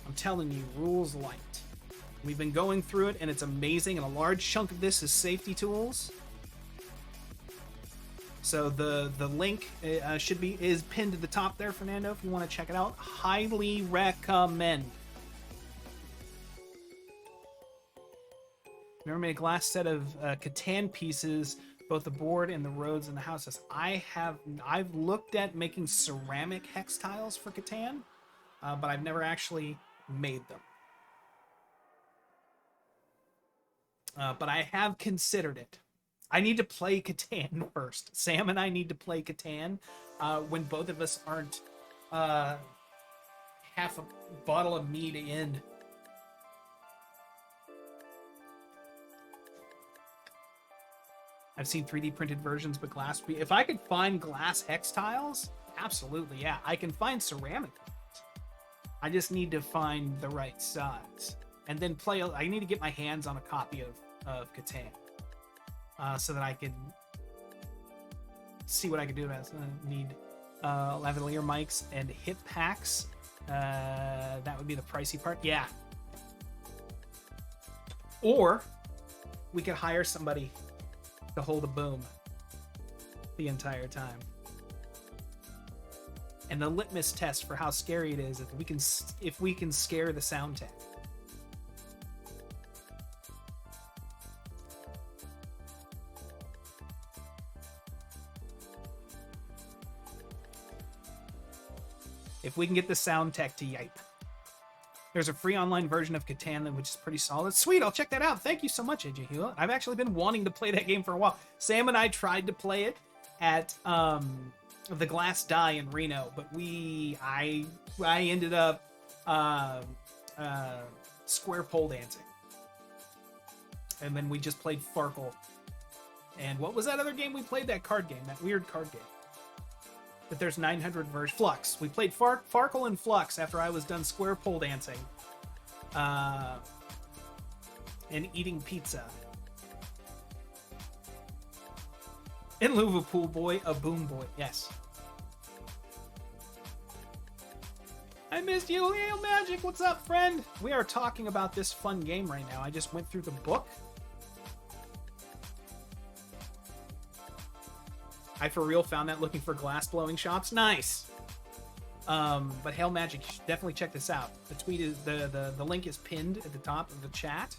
[SPEAKER 1] I'm telling you, rules light. We've been going through it, and it's amazing, and a large chunk of this is safety tools. So the link is pinned to the top there, Fernando, if you want to check it out. Highly recommend. Never made a glass set of Catan pieces, both the board and the roads and the houses. I've looked at making ceramic hex tiles for Catan, but I've never actually made them. But I have considered it. I need to play Catan first. Sam and I need to play Catan when both of us aren't half a bottle of mead in. I've seen 3D printed versions, but glass. If I could find glass hex tiles, absolutely, yeah. I can find ceramic ones. I just need to find the right size. And then play. I need to get my hands on a copy of Catan. So that I can see what I can do about it. So I need lavalier mics and hip packs. That would be the pricey part. Yeah. Or we could hire somebody to hold a boom the entire time. And the litmus test for how scary it is if we can scare the sound tech. If we can get the sound tech to yipe. There's a free online version of Catan, which is pretty solid. Sweet, I'll check that out. Thank you so much, AJ Hula. I've actually been wanting to play that game for a while. Sam and I tried to play it at the Glass Die in Reno, but I ended up square pole dancing. And then we just played Farkle. And what was that other game we played? That card game, that weird card game. That there's 900 versions. Flux. We played Farkle and Flux after I was done square pole dancing. And eating pizza. In lieu of a pool boy, a boom boy. Yes. I missed you, Leo Magic. What's up, friend? We are talking about this fun game right now. I just went through the book. I for real found that looking for glass blowing shops. Nice. But Hail Magic, you should definitely check this out. The tweet is the link is pinned at the top of the chat.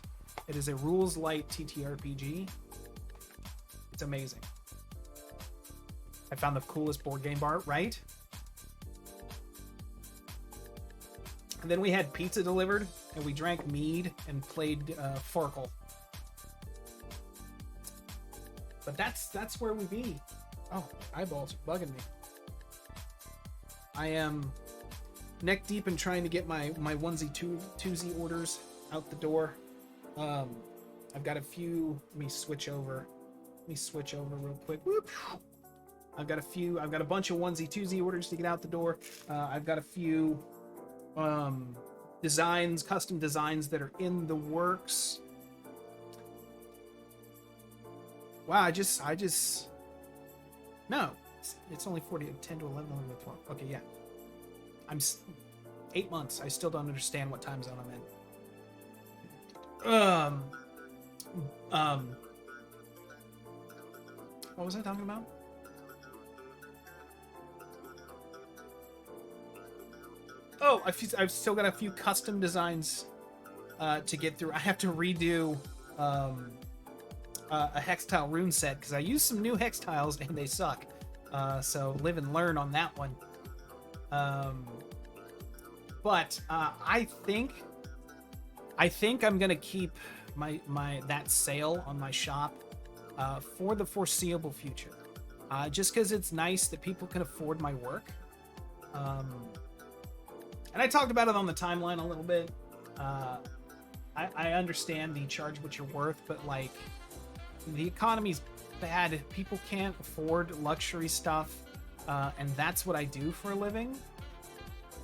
[SPEAKER 1] It is a rules light TTRPG. It's amazing. I found the coolest board game bar, right? And then we had pizza delivered, and we drank mead and played Farkle. But that's where we be. Oh, eyeballs are bugging me. I am neck deep in trying to get my onesie twosie orders out the door. I've got a few. Let me switch over real quick. Whoop. I've got a bunch of onesie twosie orders to get out the door. I've got a few designs, custom designs that are in the works. Wow, I just no, it's only 10 to 11, 11 to 12. Okay, yeah. I'm 8 months. I still don't understand what time zone I'm in. What was I talking about? Oh, I've still got a few custom designs to get through. I have to redo a Hextile rune set because I used some new Hextiles and they suck. So live and learn on that one. But I think I'm gonna keep my that sale on my shop for the foreseeable future. Just because it's nice that people can afford my work. And I talked about it on the timeline a little bit. I understand the charge what you're worth, but like the economy's bad. People can't afford luxury stuff, and that's what I do for a living.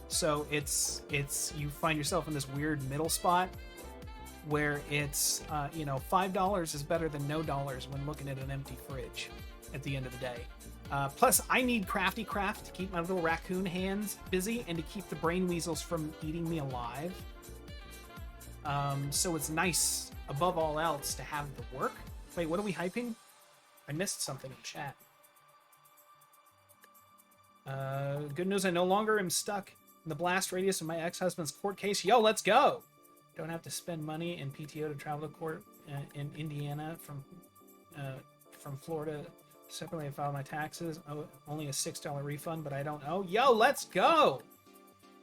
[SPEAKER 1] So it's you find yourself in this weird middle spot where it's $5 is better than no dollars when looking at an empty fridge at the end of the day. Plus, I need crafty craft to keep my little raccoon hands busy and to keep the brain weasels from eating me alive. So it's nice, above all else, to have the work. Wait, what are we hyping? I missed something in chat. Good news, I no longer am stuck in the blast radius of my ex-husband's court case. Yo, let's go! Don't have to spend money in PTO to travel to court in Indiana from Florida. Separately, I filed my taxes. Only a $6 refund, but I don't owe. Yo, let's go!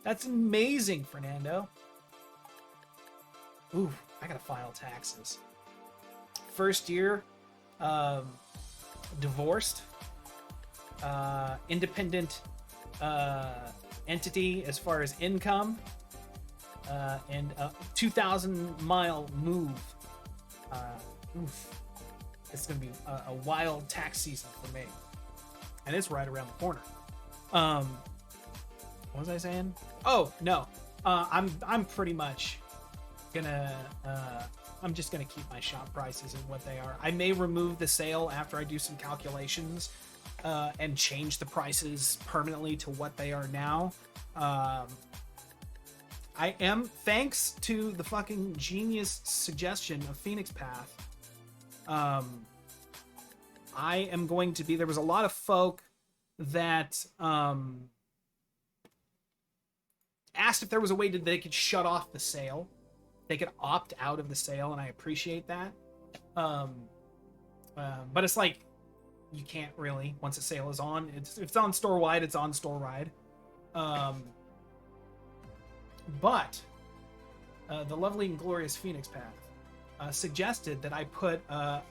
[SPEAKER 1] That's amazing, Fernando. Ooh, I gotta file taxes. First year, divorced, independent entity as far as income, and a 2,000-mile move. Oof. It's gonna be a wild tax season for me, and it's right around the corner. What was I saying? Oh no, I'm pretty much gonna I'm just gonna keep my shop prices at what they are. I may remove the sale after I do some calculations and change the prices permanently to what they are now. I am, thanks to the fucking genius suggestion of Phoenix Path. I am going to be. There was a lot of folk that asked if there was a way that they could shut off the sale. They could opt out of the sale, and I appreciate that. But it's like you can't really once a sale is on. If it's on store wide, it's on store wide. But the lovely and glorious Phoenix Path suggested that I put an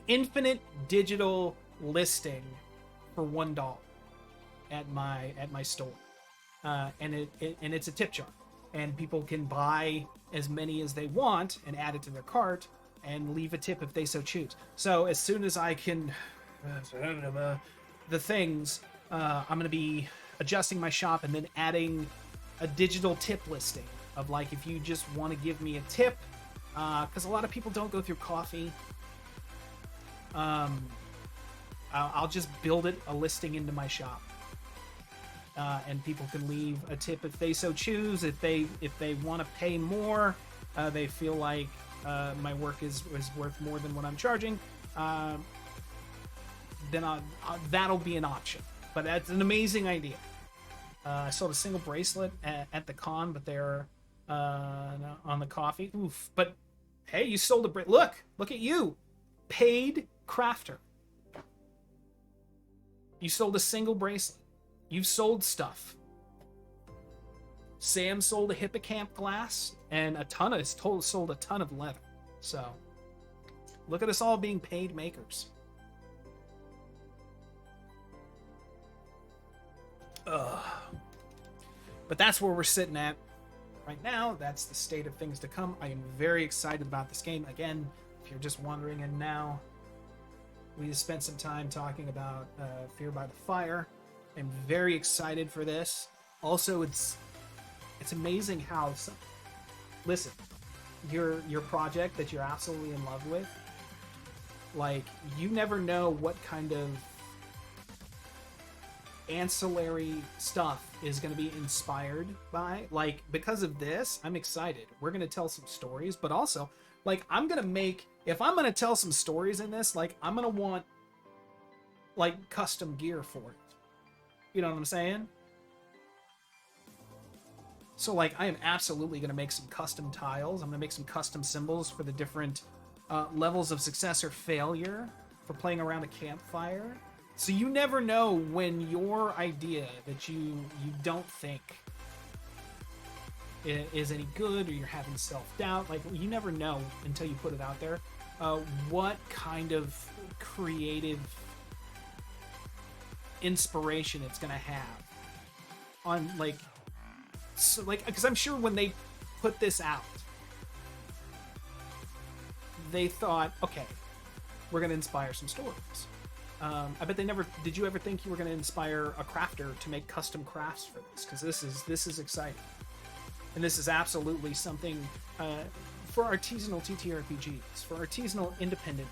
[SPEAKER 1] infinite digital listing for $1 at my store, and it's a tip jar, and people can buy as many as they want and add it to their cart and leave a tip if they so choose. So as soon as I can, the things, I'm going to be adjusting my shop and then adding a digital tip listing of like if you just want to give me a tip. Because a lot of people don't go through coffee. I'll just build a listing into my shop, and people can leave a tip if they so choose. If they want to pay more, they feel like my work is worth more than what I'm charging. then that'll be an option. But that's an amazing idea. I sold a single bracelet at the con, but they're on the coffee. Oof. But hey, you sold a look at you, paid crafter. You sold a single bracelet. You've sold stuff. Sam sold a hippocamp glass and sold a ton of leather. So look at us all being paid makers. But that's where we're sitting at right now. That's the state of things to come. I am very excited about this game. Again, if you're just wondering, and now we just spent some time talking about Fear by the Fire. I'm very excited for this. Also, it's amazing how listen, your project that you're absolutely in love with, like, you never know what kind of ancillary stuff is going to be inspired by. Like, because of this, I'm excited. We're going to tell some stories, but also, like, if I'm going to tell some stories in this, like, I'm going to want, like, custom gear for it. You know what I'm saying? So, like, I am absolutely going to make some custom tiles. I'm going to make some custom symbols for the different levels of success or failure for playing around a campfire. So you never know when your idea that you don't think is any good, or you're having self-doubt. Like, you never know until you put it out there what kind of creative inspiration it's going to have on, like, so, like, because I'm sure when they put this out, they thought, okay, we're going to inspire some stories. I bet they never. Did you ever think you were going to inspire a crafter to make custom crafts for this? Because this is exciting, and this is absolutely something for artisanal TTRPGs, for artisanal independent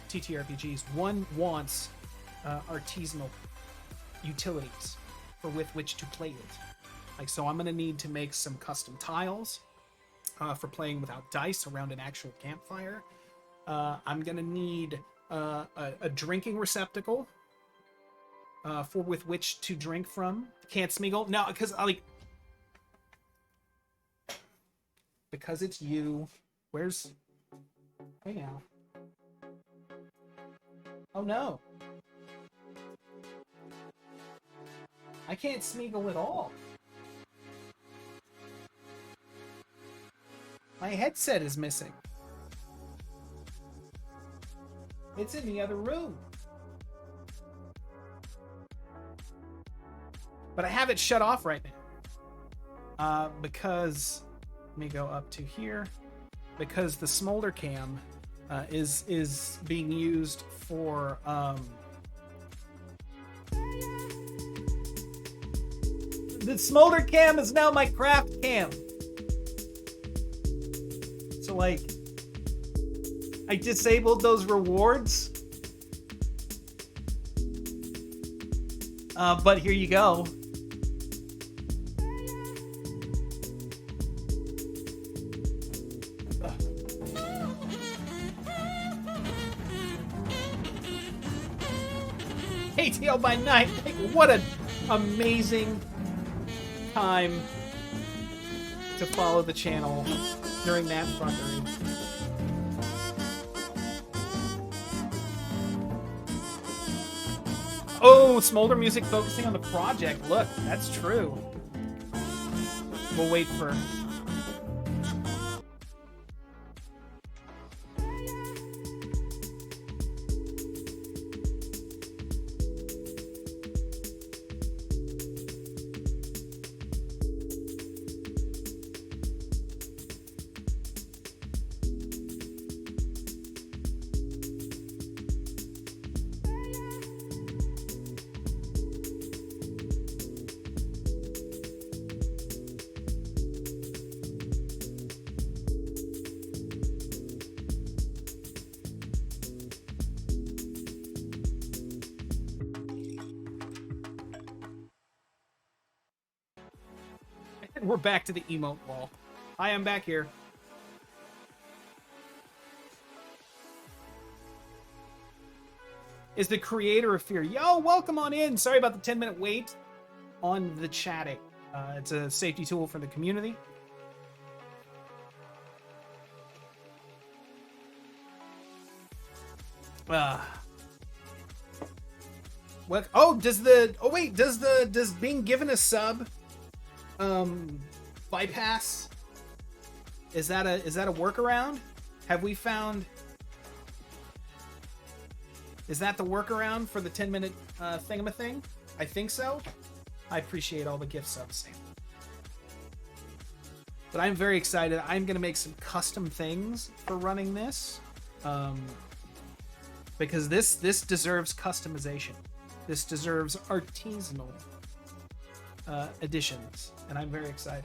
[SPEAKER 1] TTRPGs. One wants artisanal utilities with which to play it. Like, so I'm going to need to make some custom tiles for playing without dice around an actual campfire. I'm going to need a drinking receptacle with which to drink from. Can't Smeagol? No, because it's you. Hey now. Oh no. I can't Smeagol at all. My headset is missing. It's in the other room. But I have it shut off right now. Because, let me go up to here. Because the Smolder Cam is being used for the Smolder Cam is now my craft cam. So, like, I disabled those rewards. But here you go. ATL by night. Like, what an amazing time to follow the channel during that fuckery. Oh, Smolder Music focusing on the project. Look, that's true. We'll wait for... We're back to the emote wall. I am back here. is the creator of Fear. Yo, welcome on in. Sorry about the 10-minute wait on the chatting. It's a safety tool for the community. What? Oh, does being given a sub bypass? Is that a workaround? Have we found? Is that the workaround for the 10-minute thingamathing? I think so. I appreciate all the gift subs. But I'm very excited. I'm going to make some custom things for running this. Because this deserves customization. This deserves artisanal additions. And I'm very excited.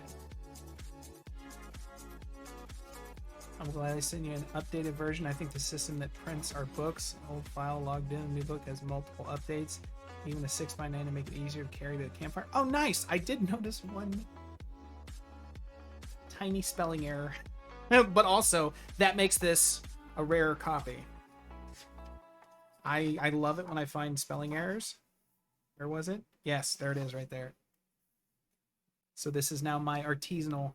[SPEAKER 1] I'm glad I sent you an updated version. I think the system that prints our books, old file logged in, a new book has multiple updates. Even a 6x9 to make it easier to carry to the campfire. Oh, nice! I did notice one tiny spelling error. But also, that makes this a rarer copy. I love it when I find spelling errors. Where was it? Yes, there it is right there. So this is now my artisanal.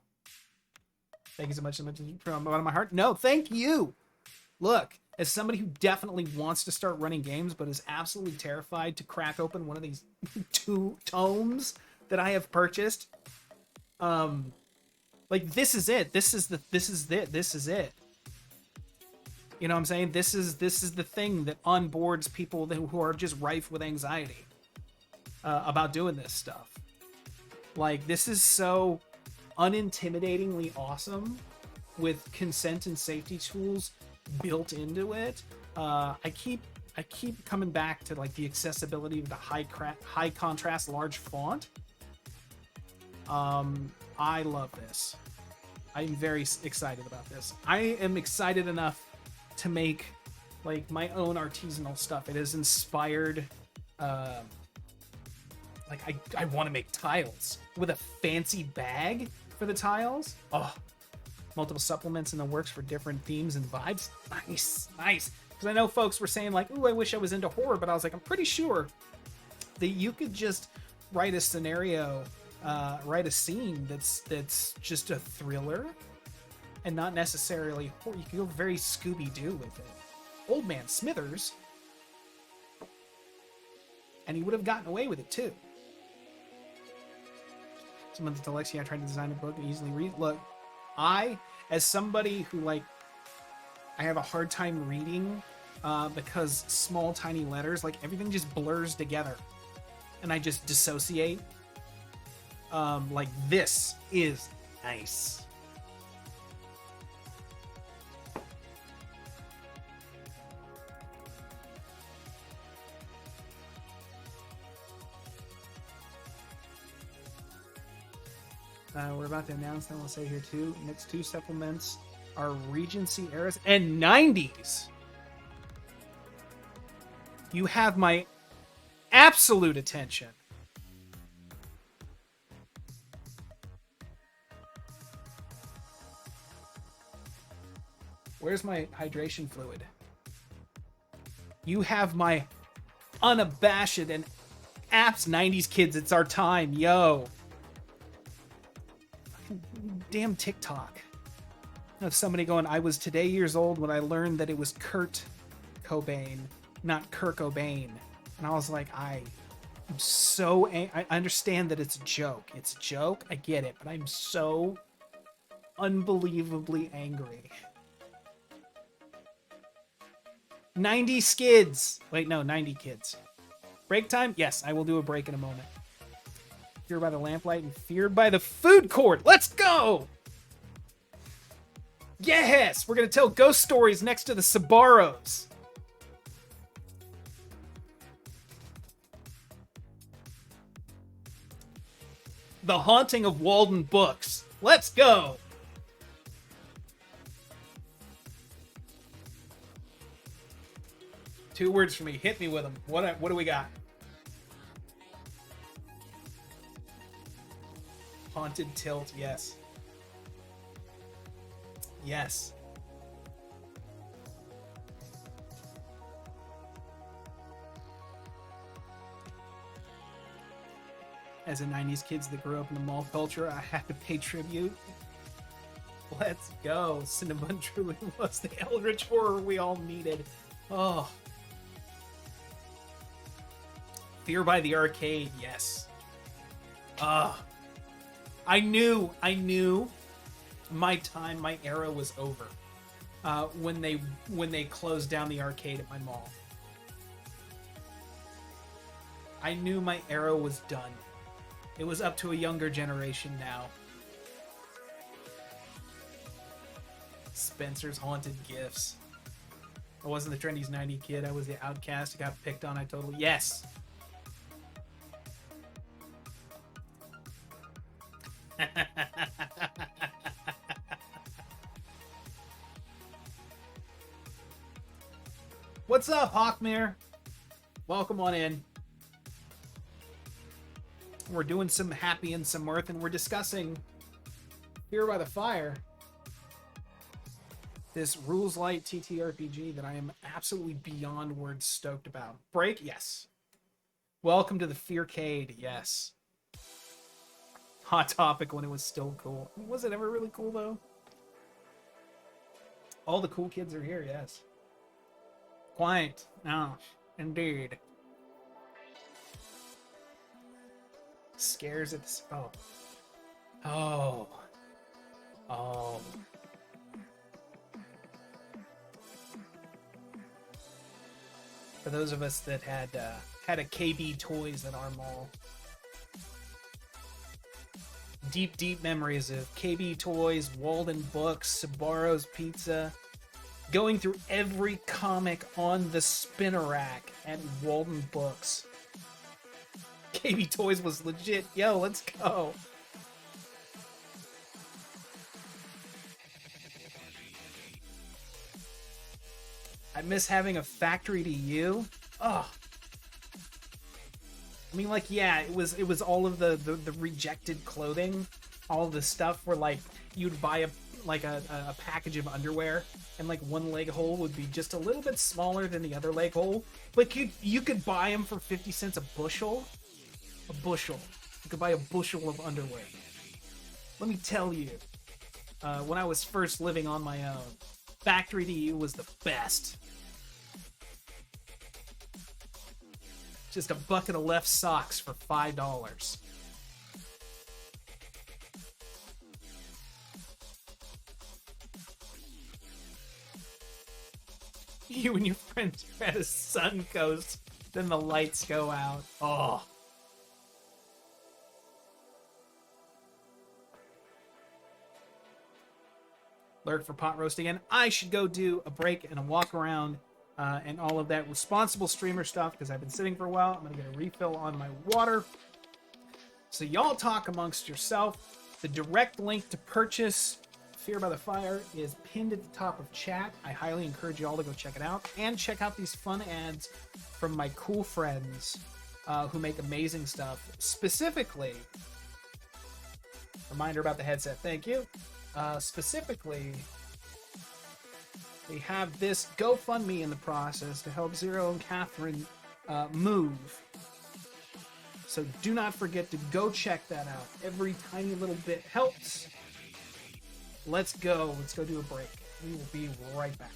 [SPEAKER 1] Thank you so much from the bottom of my heart. No, thank you. Look, as somebody who definitely wants to start running games, but is absolutely terrified to crack open one of these 2 tomes that I have purchased, like this is it. This is it. You know what I'm saying? This is the thing that onboards people who are just rife with anxiety about doing this stuff. Like, this is so unintimidatingly awesome with consent and safety tools built into it. I keep coming back to like the accessibility of the high contrast large font. I love this. I'm very excited about this. I am excited enough to make like my own artisanal stuff. It has inspired like I want to make tiles with a fancy bag for the tiles. Oh, multiple supplements in the works for different themes and vibes. Nice. Because I know folks were saying like, ooh, I wish I was into horror, but I was like, I'm pretty sure that you could just write a scenario, write a scene that's just a thriller and not necessarily horror. You could go very Scooby-Doo with it. Old Man Smithers, and he would have gotten away with it too. Someone's dyslexia. I tried to design a book and easily read. Look, as somebody who like, I have a hard time reading because small tiny letters, like everything just blurs together and I just dissociate. Like this is nice. We're about to announce them. We'll say here too. Next 2 supplements are Regency eras and 90s. You have my absolute attention. Where's my hydration fluid? You have my unabashed and apps 90s kids. It's our time. Yo. Damn TikTok. Of somebody going, I was today years old when I learned that it was Kurt Cobain, not Kurt Cobain. And I was like, I'm so I understand that it's a joke. It's a joke. I get it. But I'm so unbelievably angry. 90 skids. Wait, no, 90 kids. Break time? Yes, I will do a break in a moment. Feared by the lamplight and feared by the food court. Let's go! Yes! We're going to tell ghost stories next to the Sabaros. The Haunting of Walden Books. Let's go! Two words for me. Hit me with them. What do we got? Haunted Tilt, yes. Yes. As a 90s kids that grew up in the mall culture, I had to pay tribute. Let's go. Cinnabon truly was the eldritch horror we all needed. Oh. Fear by the Arcade, yes. I knew my time, my era was over when they closed down the arcade at my mall. I knew my era was done. It was up to a younger generation now. Spencer's Haunted Gifts. I wasn't the trendies 90 kid. I was the outcast. I got picked on. I totally... Yes! What's up, Hawkmere? Welcome on in. We're doing some Happy and some Mirth, and we're discussing Fear by the Fire. This Rules Light TTRPG that I am absolutely beyond words stoked about. Break? Yes. Welcome to the Fearcade? Yes. Hot Topic when it was still cool. Was it ever really cool, though? All the cool kids are here, yes. Quiet. No. Indeed. Scares at the... Oh. Oh. Oh. For those of us that had a KB Toys at our mall. Deep memories of KB Toys, Walden Books, Sabaro's Pizza. Going through every comic on the spinner rack at Walden Books. KB Toys was legit. Yo, let's go. I miss having a factory to you. Oh. I mean, like, yeah, it was all of the rejected clothing, all of the stuff where, like, you'd buy a package of underwear, and, like, one leg hole would be just a little bit smaller than the other leg hole, but you could buy them for 50 cents a bushel. A bushel. You could buy a bushel of underwear. Let me tell you, when I was first living on my own, Factory to You was the best. Just a bucket of left socks for $5. You and your friends are at a sun coast, then the lights go out. Oh. Lurk for pot roast again. I should go do a break and a walk around and all of that responsible streamer stuff because I've been sitting for a while. I'm going to get a refill on my water. So y'all talk amongst yourself. The direct link to purchase Fear by the Fire is pinned at the top of chat. I highly encourage you all to go check it out and check out these fun ads from my cool friends who make amazing stuff. Specifically, reminder about the headset. Thank you. Specifically, they have this GoFundMe in the process to help Zero and Catherine move. So do not forget to go check that out. Every tiny little bit helps. Let's go. Let's go do a break. We will be right back.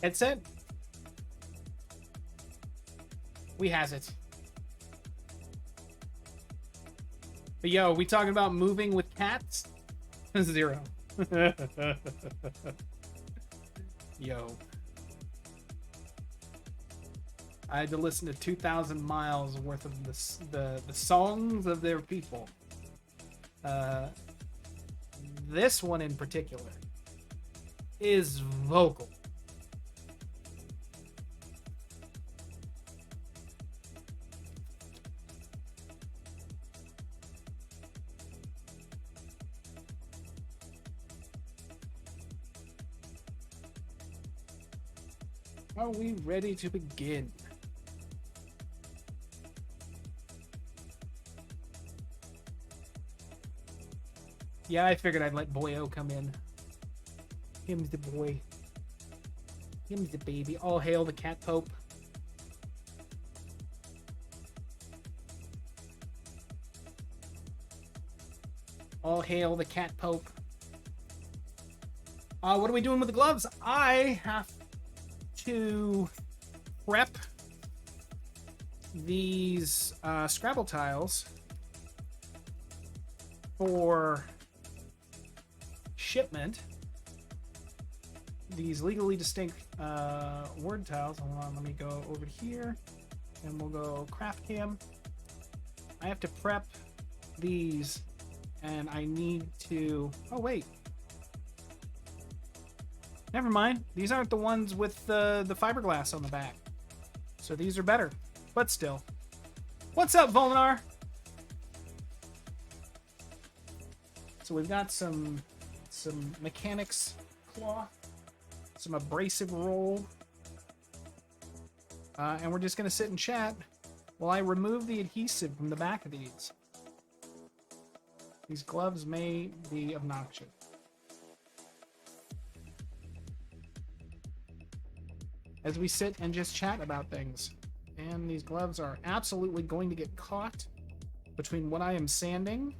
[SPEAKER 1] Headset? We has it. But yo, we talking about moving with cats? 0. Yo. I had to listen to 2,000 miles worth of the songs of their people. This one in particular is vocal. Are we ready to begin? Yeah, I figured I'd let Boyo come in. Him's the boy. Him's the baby. All hail the cat pope. All hail the cat pope. What are we doing with the gloves? I have to prep these Scrabble tiles for shipment. These legally distinct word tiles. Hold on, let me go over here and we'll go craft cam. I have to prep these and I need to... Oh, wait. Never mind. These aren't the ones with the fiberglass on the back. So these are better. But still. What's up, Volnar? So we've got some mechanics cloth, some abrasive roll, and we're just going to sit and chat while I remove the adhesive from the back of these. These gloves may be obnoxious. As we sit and just chat about things. And these gloves are absolutely going to get caught between what I am sanding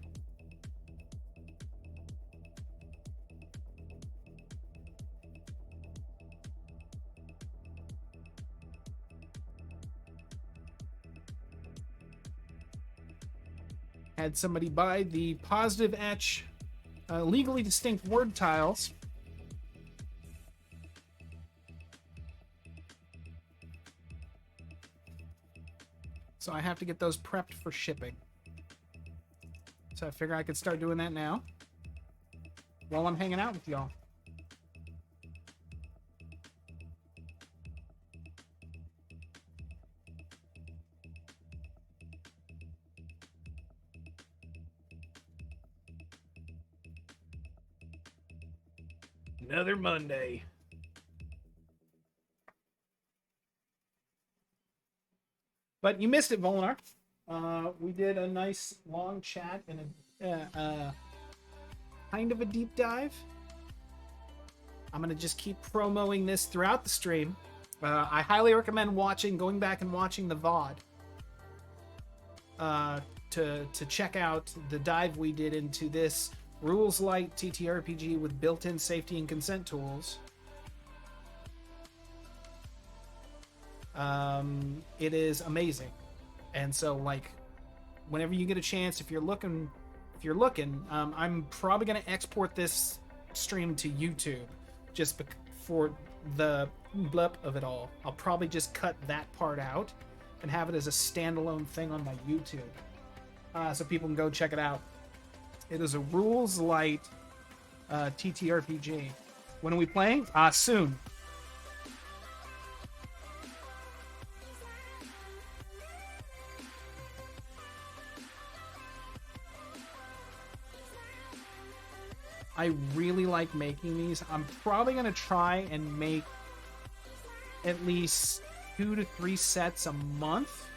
[SPEAKER 1] had somebody buy the positive etch legally distinct word tiles. So I have to get those prepped for shipping. So I figure I could start doing that now while I'm hanging out with y'all. Another Monday. But you missed it, Volnar. We did a nice long chat and a kind of a deep dive. I'm going to just keep promoting this throughout the stream. I highly recommend going back and watching the VOD to check out the dive we did into this rules light TTRPG with built-in safety and consent tools. It is amazing. And so, like, whenever you get a chance, if you're looking, I'm probably going to export this stream to YouTube just for the blip of it all. I'll probably just cut that part out and have it as a standalone thing on my YouTube, so people can go check it out. It is a rules light TTRPG. When are we playing? Soon. I really like making these. I'm probably going to try and make at least 2 to 3 sets a month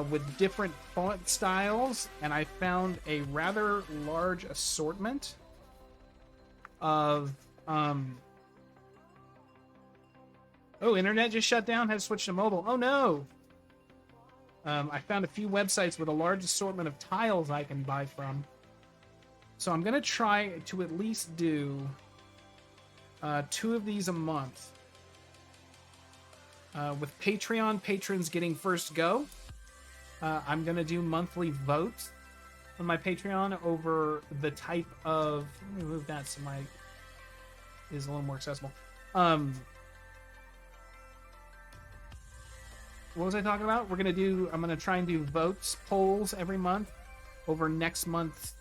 [SPEAKER 1] with different font styles, and I found a rather large assortment of oh, internet just shut down, had to switch to mobile. Oh no. I found a few websites with a large assortment of tiles I can buy from. So I'm going to try to at least do 2 of these a month. With Patreon patrons getting first go, I'm going to do monthly votes on my Patreon over the type of... Let me move that so my is a little more accessible. What was I talking about? I'm going to try and do polls every month over next month's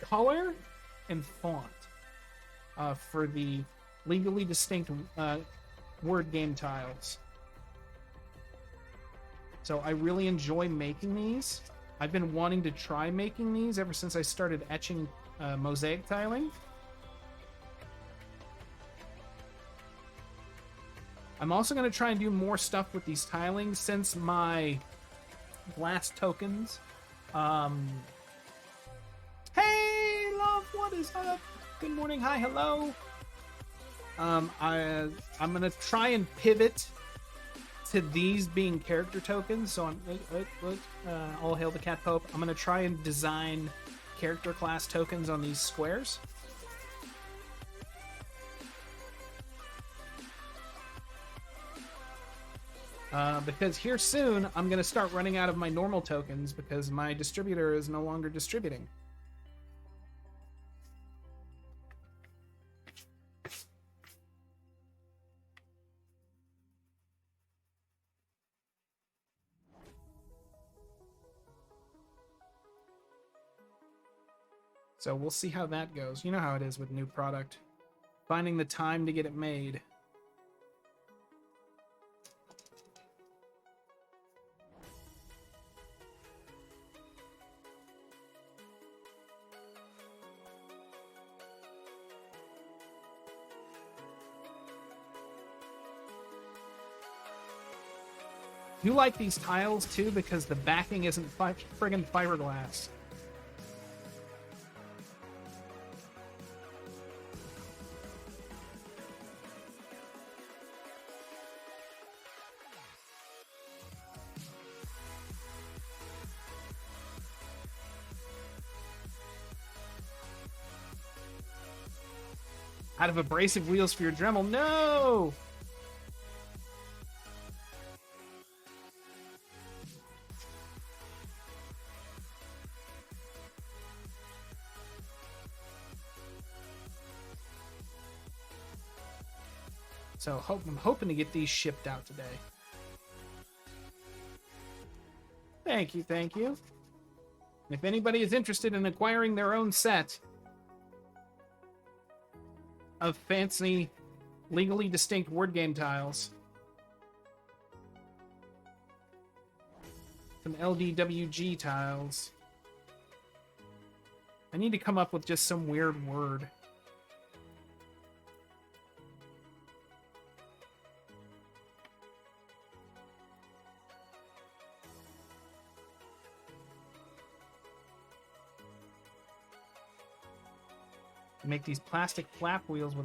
[SPEAKER 1] color and font for the legally distinct word game tiles. So I really enjoy making these. I've been wanting to try making these ever since I started etching mosaic tiling. I'm also going to try and do more stuff with these tilings since my glass tokens. Hey, love, what is up? Good morning, hi, hello. I'm going to try and pivot to these being character tokens. So all hail the Cat Pope. I'm going to try and design character class tokens on these squares. Because here soon, I'm going to start running out of my normal tokens because my distributor is no longer distributing. So we'll see how that goes. You know how it is with new product. Finding the time to get it made. You like these tiles too because the backing isn't friggin' fiberglass. Out of abrasive wheels for your Dremel. No! So I'm hoping to get these shipped out today. Thank you, thank you. If anybody is interested in acquiring their own set of fancy, legally distinct word game tiles, some LDWG tiles, I need to come up with just some weird word. Make these plastic flap wheels with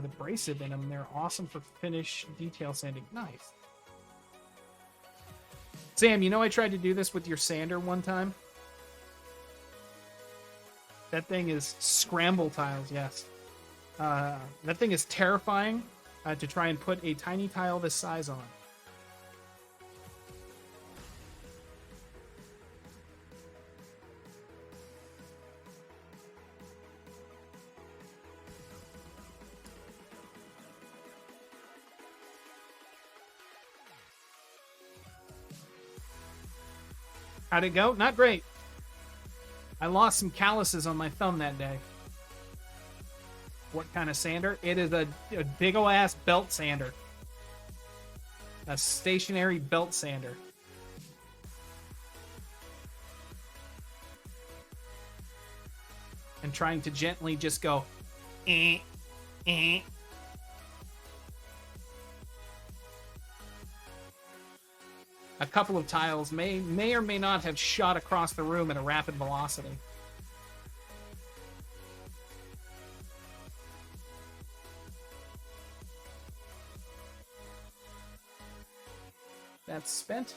[SPEAKER 1] abrasive in them. They're awesome for finish detail sanding. Nice. Sam, you know I tried to do this with your sander one time? That thing is scramble tiles, yes. That thing is terrifying to try and put a tiny tile this size on. How'd it go? Not great. I lost some calluses on my thumb that day. What kind of sander? It is a big ol' ass belt sander. A stationary belt sander. And trying to gently just go, eh, eh. A couple of tiles may or may not have shot across the room at a rapid velocity. That's spent.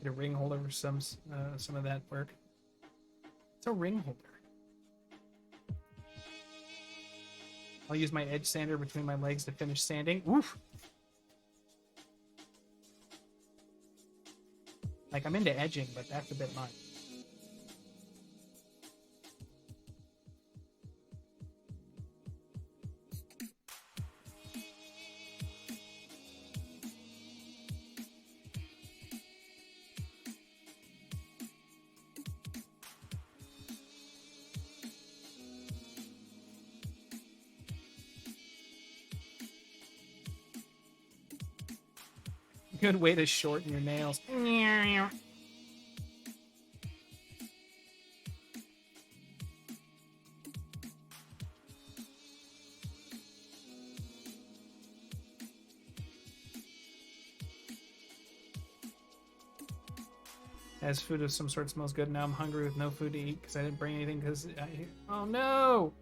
[SPEAKER 1] Get a ring holder for some of that work. It's a ring holder. I'll use my edge sander between my legs to finish sanding. Oof. Like, I'm into edging, but that's a bit much. Good way to shorten your nails. As food of some sort smells good. Now I'm hungry with no food to eat because I didn't bring anything because oh no!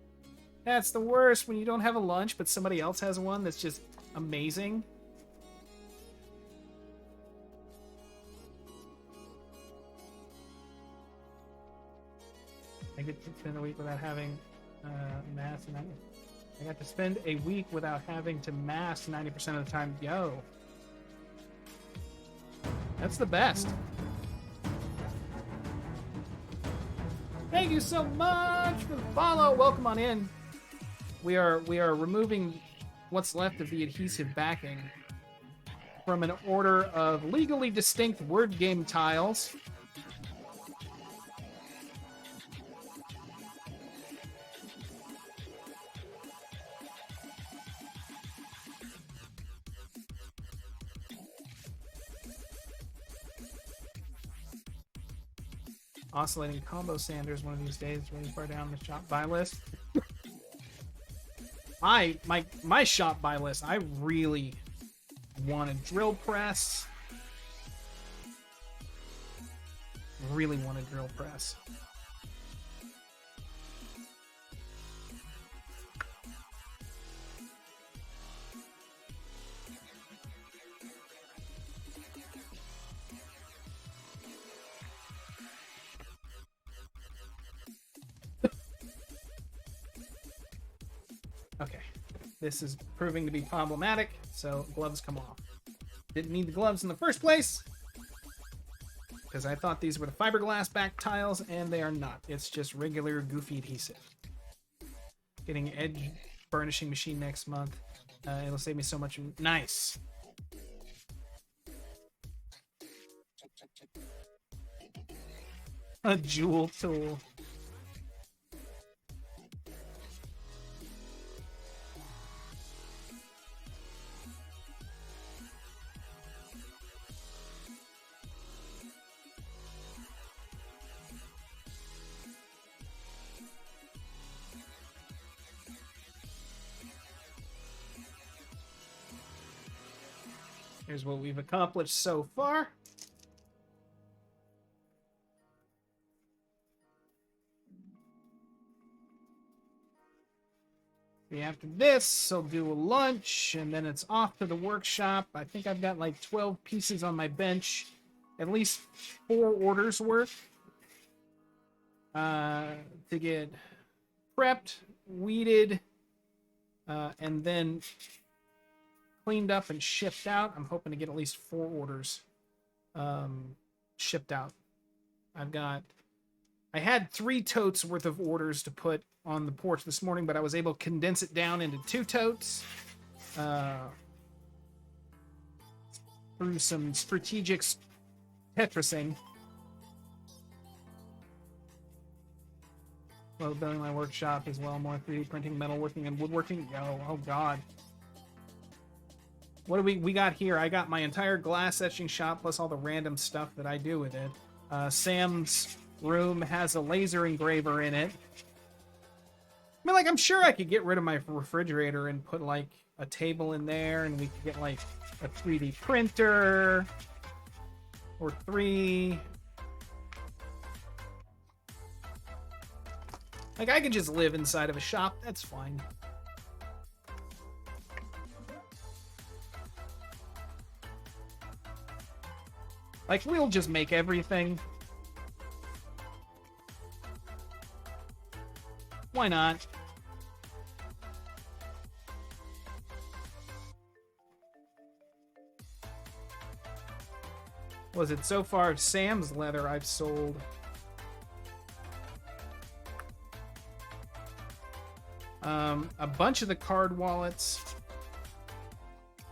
[SPEAKER 1] That's the worst when you don't have a lunch but somebody else has one that's just amazing. I get to spend a week without having mass, and I got to spend a week without having to mass 90% of the time. Yo, that's the best. Thank you so much for the follow. Welcome on in. We are removing what's left of the adhesive backing from an order of legally distinct word game tiles. Oscillating combo sanders one of these days, really far down the shop buy list. My shop buy list, I really want a drill press. Really want a drill press. Okay, this is proving to be problematic, so gloves come off. Didn't need the gloves in the first place, because I thought these were the fiberglass back tiles, and they are not. It's just regular goofy adhesive. Getting edge burnishing machine next month. It'll save me so much. Nice. A jewel tool. Here's what we've accomplished so far. After this, I'll do a lunch, and then it's off to the workshop. I think I've got like 12 pieces on my bench. At least 4 orders worth. To get prepped, weeded, and then cleaned up and shipped out. I'm hoping to get at least 4 orders shipped out. I had 3 totes worth of orders to put on the porch this morning, but I was able to condense it down into 2 totes through some strategic Tetrising. Well, building my workshop as well, more 3D printing, metalworking, and woodworking. Oh god. What do we got here? I got my entire glass etching shop plus all the random stuff that I do with it. Sam's room has a laser engraver in it. I mean, like, I'm sure I could get rid of my refrigerator and put, like, a table in there, and we could get, like, a 3D printer or 3. Like, I could just live inside of a shop. That's fine. Like, we'll just make everything. Why not? Was it so far Sam's leather I've sold? A bunch of the card wallets.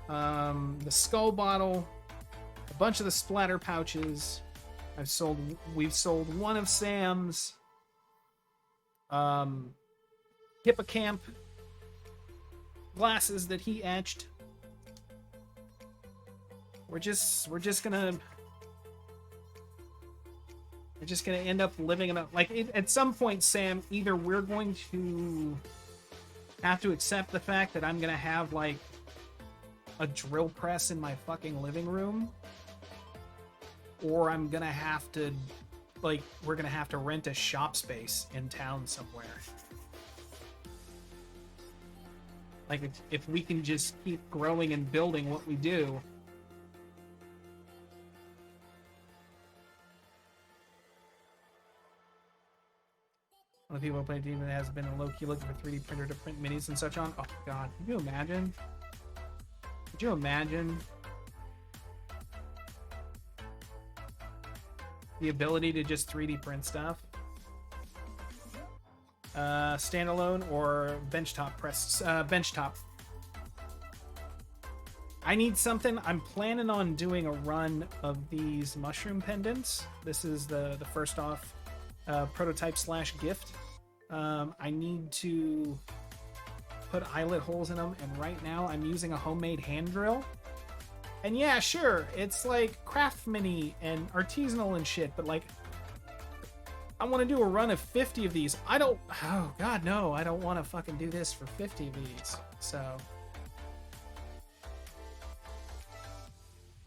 [SPEAKER 1] The skull bottle. A bunch of the splatter pouches. We've sold one of Sam's. Hippocamp glasses that he etched. We're just gonna end up living in a, like, at some point, Sam, either we're going to have to accept the fact that I'm gonna have like a drill press in my fucking living room, or I'm gonna have to, like, we're gonna have to rent a shop space in town somewhere. Like, if we can just keep growing and building what we do. One of the people who play Demon has been a low-key looking for 3D printer to print minis and such on. Oh god, could you imagine? Could you imagine the ability to just 3D print stuff? Standalone or benchtop press? Benchtop. I need something. I'm planning on doing a run of these mushroom pendants. This is the first off prototype / gift. I need to put eyelet holes in them, and right now I'm using a homemade hand drill. And yeah, sure, it's like craftman-y and artisanal and shit, but like, I want to do a run of 50 of these. Oh god, no, I don't want to fucking do this for 50 of these. So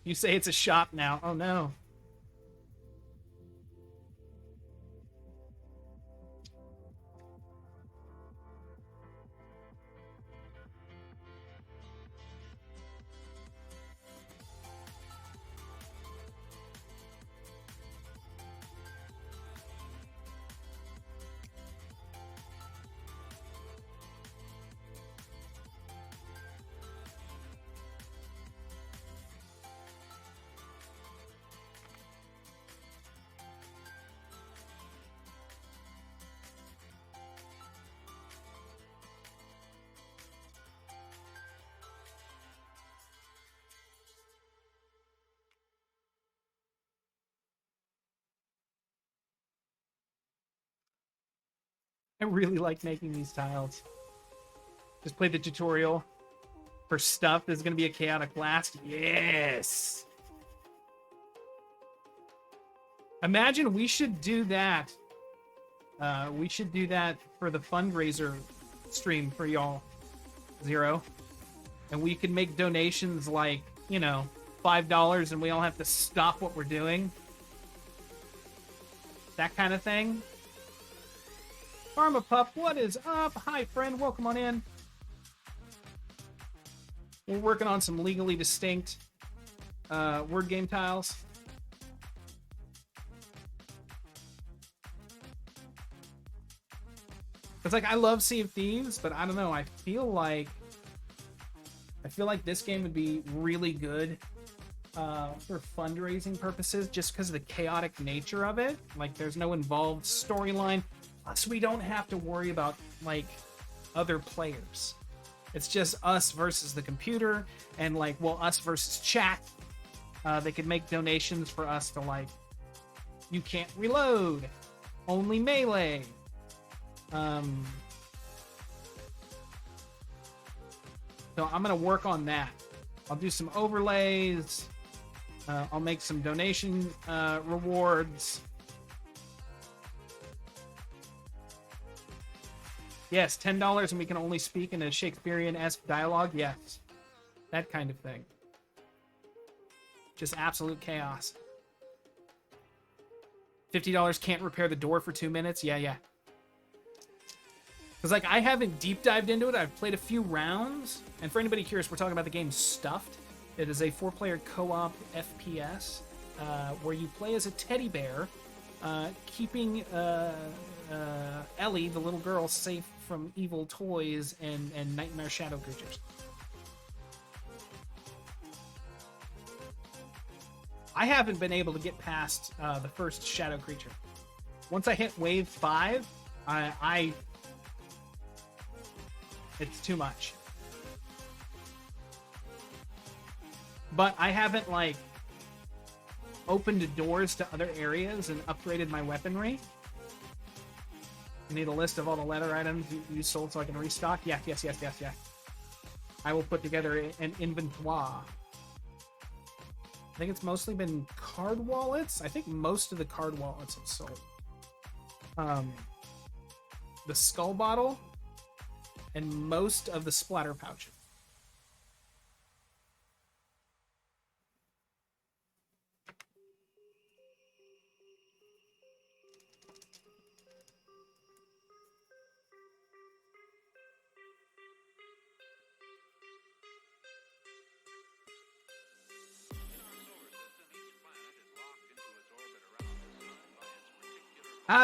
[SPEAKER 1] you say it's a shop now. Oh no. I really like making these tiles. Just play the tutorial for stuff. There's going to be a chaotic blast. Yes! Imagine we should do that. We should do that for the fundraiser stream for y'all, Zero. And we can make donations like, you know, $5 and we all have to stop what we're doing. That kind of thing. Pharma Pup, what is up? Hi, friend. Welcome on in. We're working on some legally distinct word game tiles. It's like, I love Sea of Thieves, but I don't know. I feel like this game would be really good for fundraising purposes, just because of the chaotic nature of it. Like, there's no involved storyline. Plus, we don't have to worry about, like, other players. It's just us versus the computer, and, like, well, us versus chat. They could make donations for us to, like, you can't reload, only melee. So I'm gonna work on that. I'll do some overlays. I'll make some donation rewards. Yes, $10 and we can only speak in a Shakespearean-esque dialogue. Yes, that kind of thing. Just absolute chaos. $50 can't repair the door for 2 minutes. Yeah. Because, like, I haven't deep dived into it. I've played a few rounds. And for anybody curious, we're talking about the game Stuffed. It is a 4-player co-op FPS. where you play as a teddy bear, keeping Ellie, the little girl, safe from evil toys and nightmare shadow creatures. I haven't been able to get past the first shadow creature. Once I hit wave 5, it's too much. But I haven't, like, opened doors to other areas and upgraded my weaponry. You need a list of all the leather items you sold so I can restock? Yes. I will put together an inventoire. I think it's mostly been card wallets. I think most of the card wallets have sold. The skull bottle and most of the splatter pouch.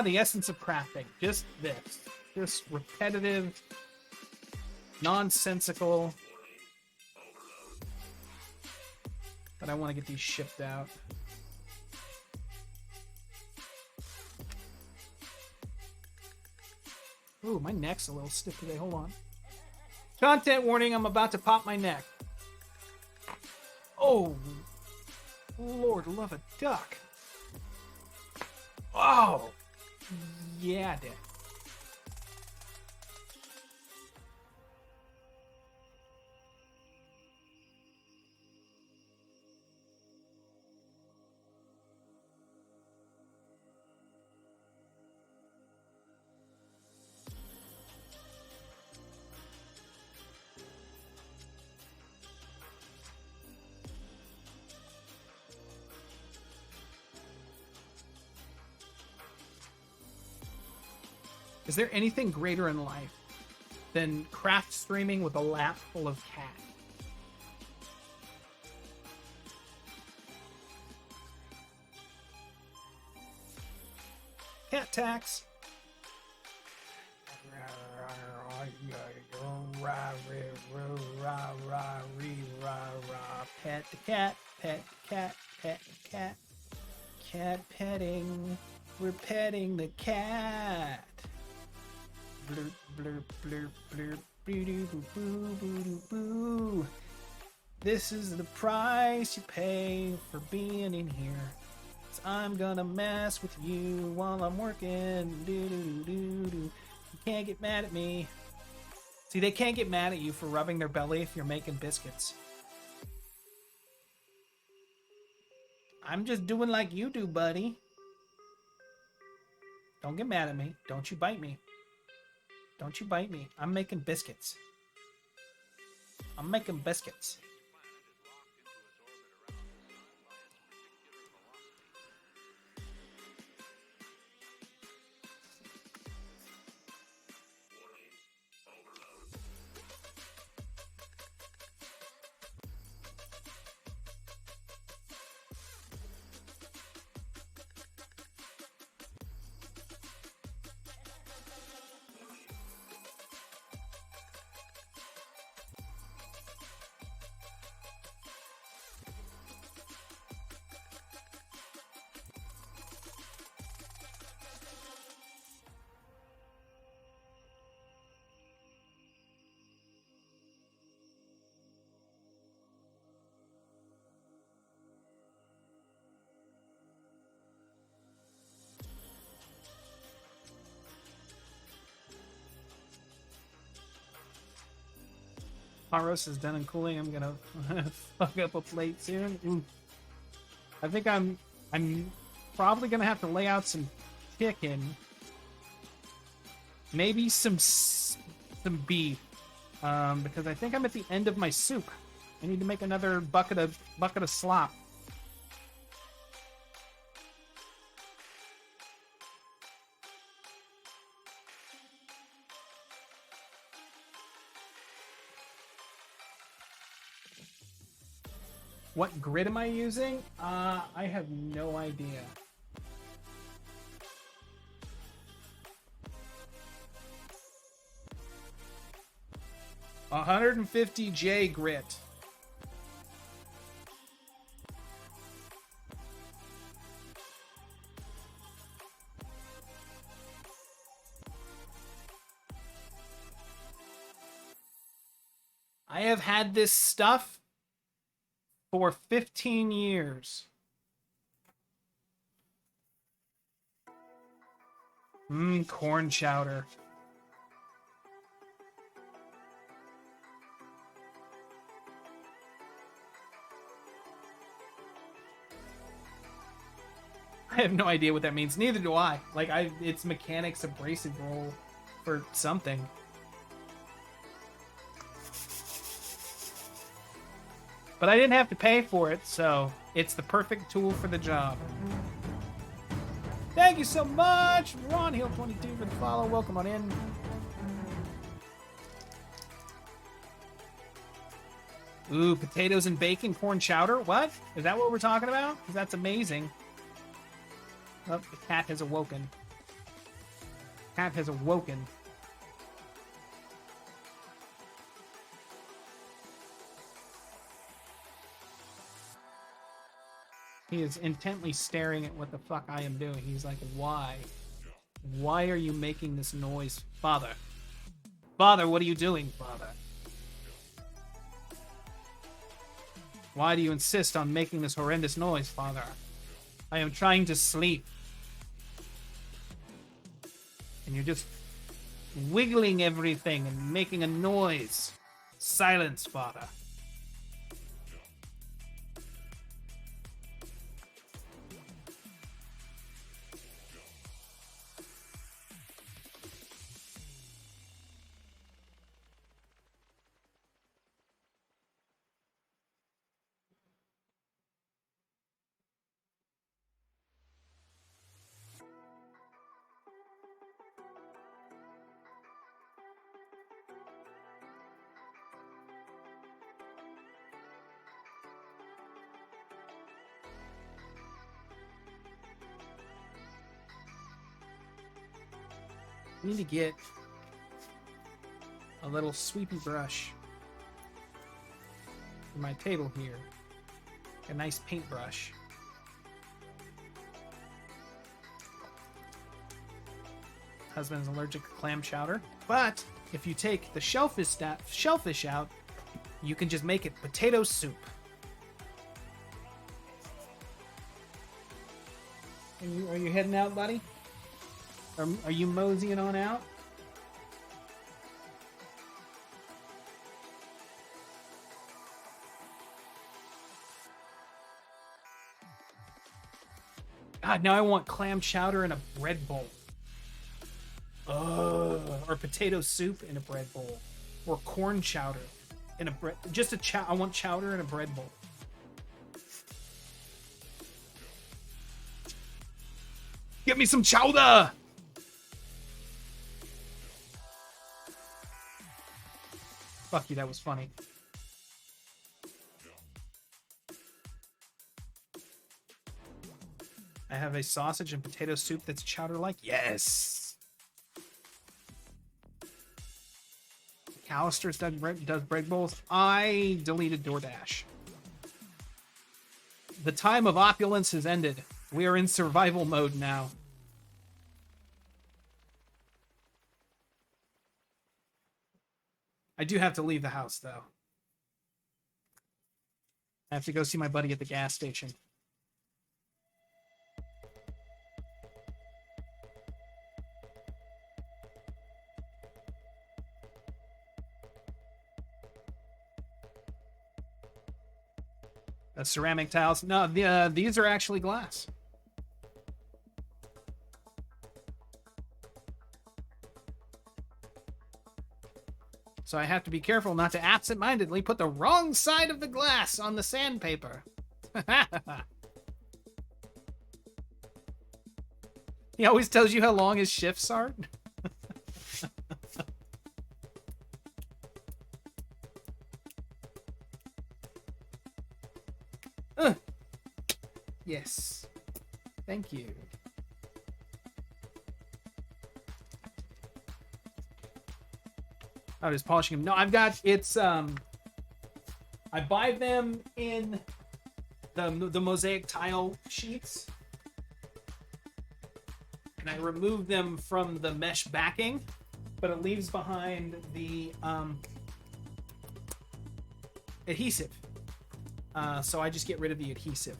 [SPEAKER 1] The essence of crafting. Just this. Just repetitive, nonsensical. But I want to get these shipped out. Ooh, my neck's a little stiff today. Hold on. Content warning, I'm about to pop my neck. Oh, Lord, love a duck. Oh, yeah, Dad. Is there anything greater in life than craft streaming with a lap full of cat? Cat tax. Pet the cat, pet the cat, pet the cat. Cat petting. We're petting the cat. Blurp, blurp, blurp, blurp, boo boo boo boo boo. This is the price you pay for being in here. So I'm gonna mess with you while I'm working. Do do do do. You can't get mad at me. See, they can't get mad at you for rubbing their belly if you're making biscuits. I'm just doing like you do, buddy. Don't get mad at me. Don't you bite me. Don't you bite me. I'm making biscuits. I'm making biscuits. Hot roast is done and cooling. I'm gonna fuck up a plate soon. Ooh. I think I'm probably gonna have to lay out some chicken, maybe some beef, because I think I'm at the end of my soup. I need to make another bucket of slop. What grid am I using? I have no idea. $150J grit. I have had this stuff for 15 years. Corn chowder. I have no idea what that means. Neither do I. Like, it's mechanics abrasive roll for something. But I didn't have to pay for it, so it's the perfect tool for the job. Thank you so much, Ron Hill 22 for the follow. Welcome on in. Ooh, potatoes and bacon, corn chowder. What? Is that what we're talking about? 'Cause that's amazing. Oh, the cat has awoken. Cat has awoken. He is intently staring at what the fuck I am doing. He's like, why? Why are you making this noise, Father? Father, what are you doing, Father? Why do you insist on making this horrendous noise, Father? I am trying to sleep. And you're just wiggling everything and making a noise. Silence, Father. I need to get a little sweepy brush for my table here. A nice paintbrush. Husband's allergic to clam chowder. But if you take the shellfish out, you can just make it potato soup. Are you heading out, buddy? Are you moseying on out? God, now I want clam chowder in a bread bowl. Or potato soup in a bread bowl. Or corn chowder in a bread... I want chowder in a bread bowl. Get me some chowder! Fuck you, that was funny. I have a sausage and potato soup that's chowder-like. Yes! Callister's does bread bowls. I deleted DoorDash. The time of opulence has ended. We are in survival mode now. I do have to leave the house, though. I have to go see my buddy at the gas station. Ceramic tiles. No, these are actually glass. So I have to be careful not to absent-mindedly put the wrong side of the glass on the sandpaper. He always tells you how long his shifts are. Yes. Thank you. I was polishing them. No, I've got I buy them in the mosaic tile sheets, and I remove them from the mesh backing, but it leaves behind the adhesive. So I just get rid of the adhesive.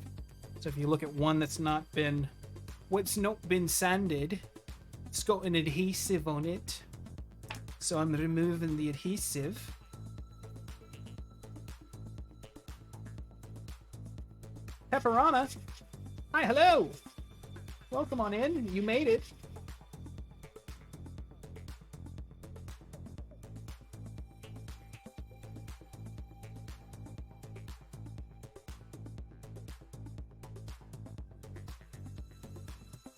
[SPEAKER 1] So if you look at one that's not been sanded, it's got an adhesive on it. So I'm removing the adhesive. Pepperana. Hi, hello. Welcome on in. You made it.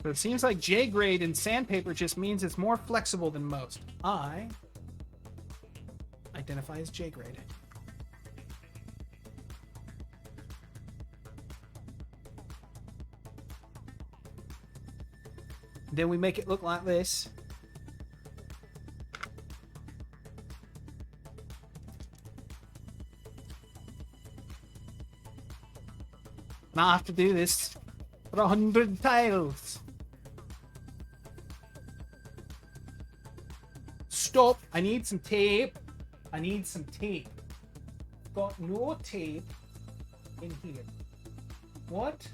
[SPEAKER 1] But it seems like J-grade in sandpaper just means it's more flexible than most. I identify as J-grade. Then we make it look like this. Now I have to do this for 100 tiles. Stop. I need some tape. I need some tape. Got no tape in here. What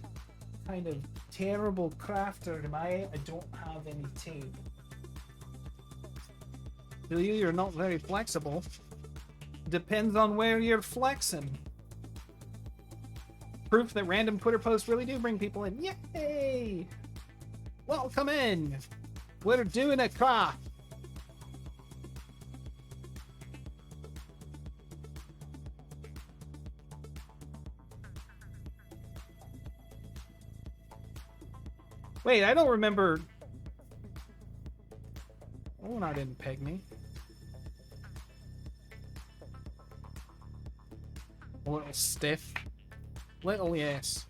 [SPEAKER 1] kind of terrible crafter am I? I don't have any tape. You're not very flexible. Depends on where you're flexing. Proof that random Twitter posts really do bring people in. Yay! Welcome in. We're doing a craft. Wait, I don't remember. Oh, no, didn't peg me. A little stiff. Little, yes.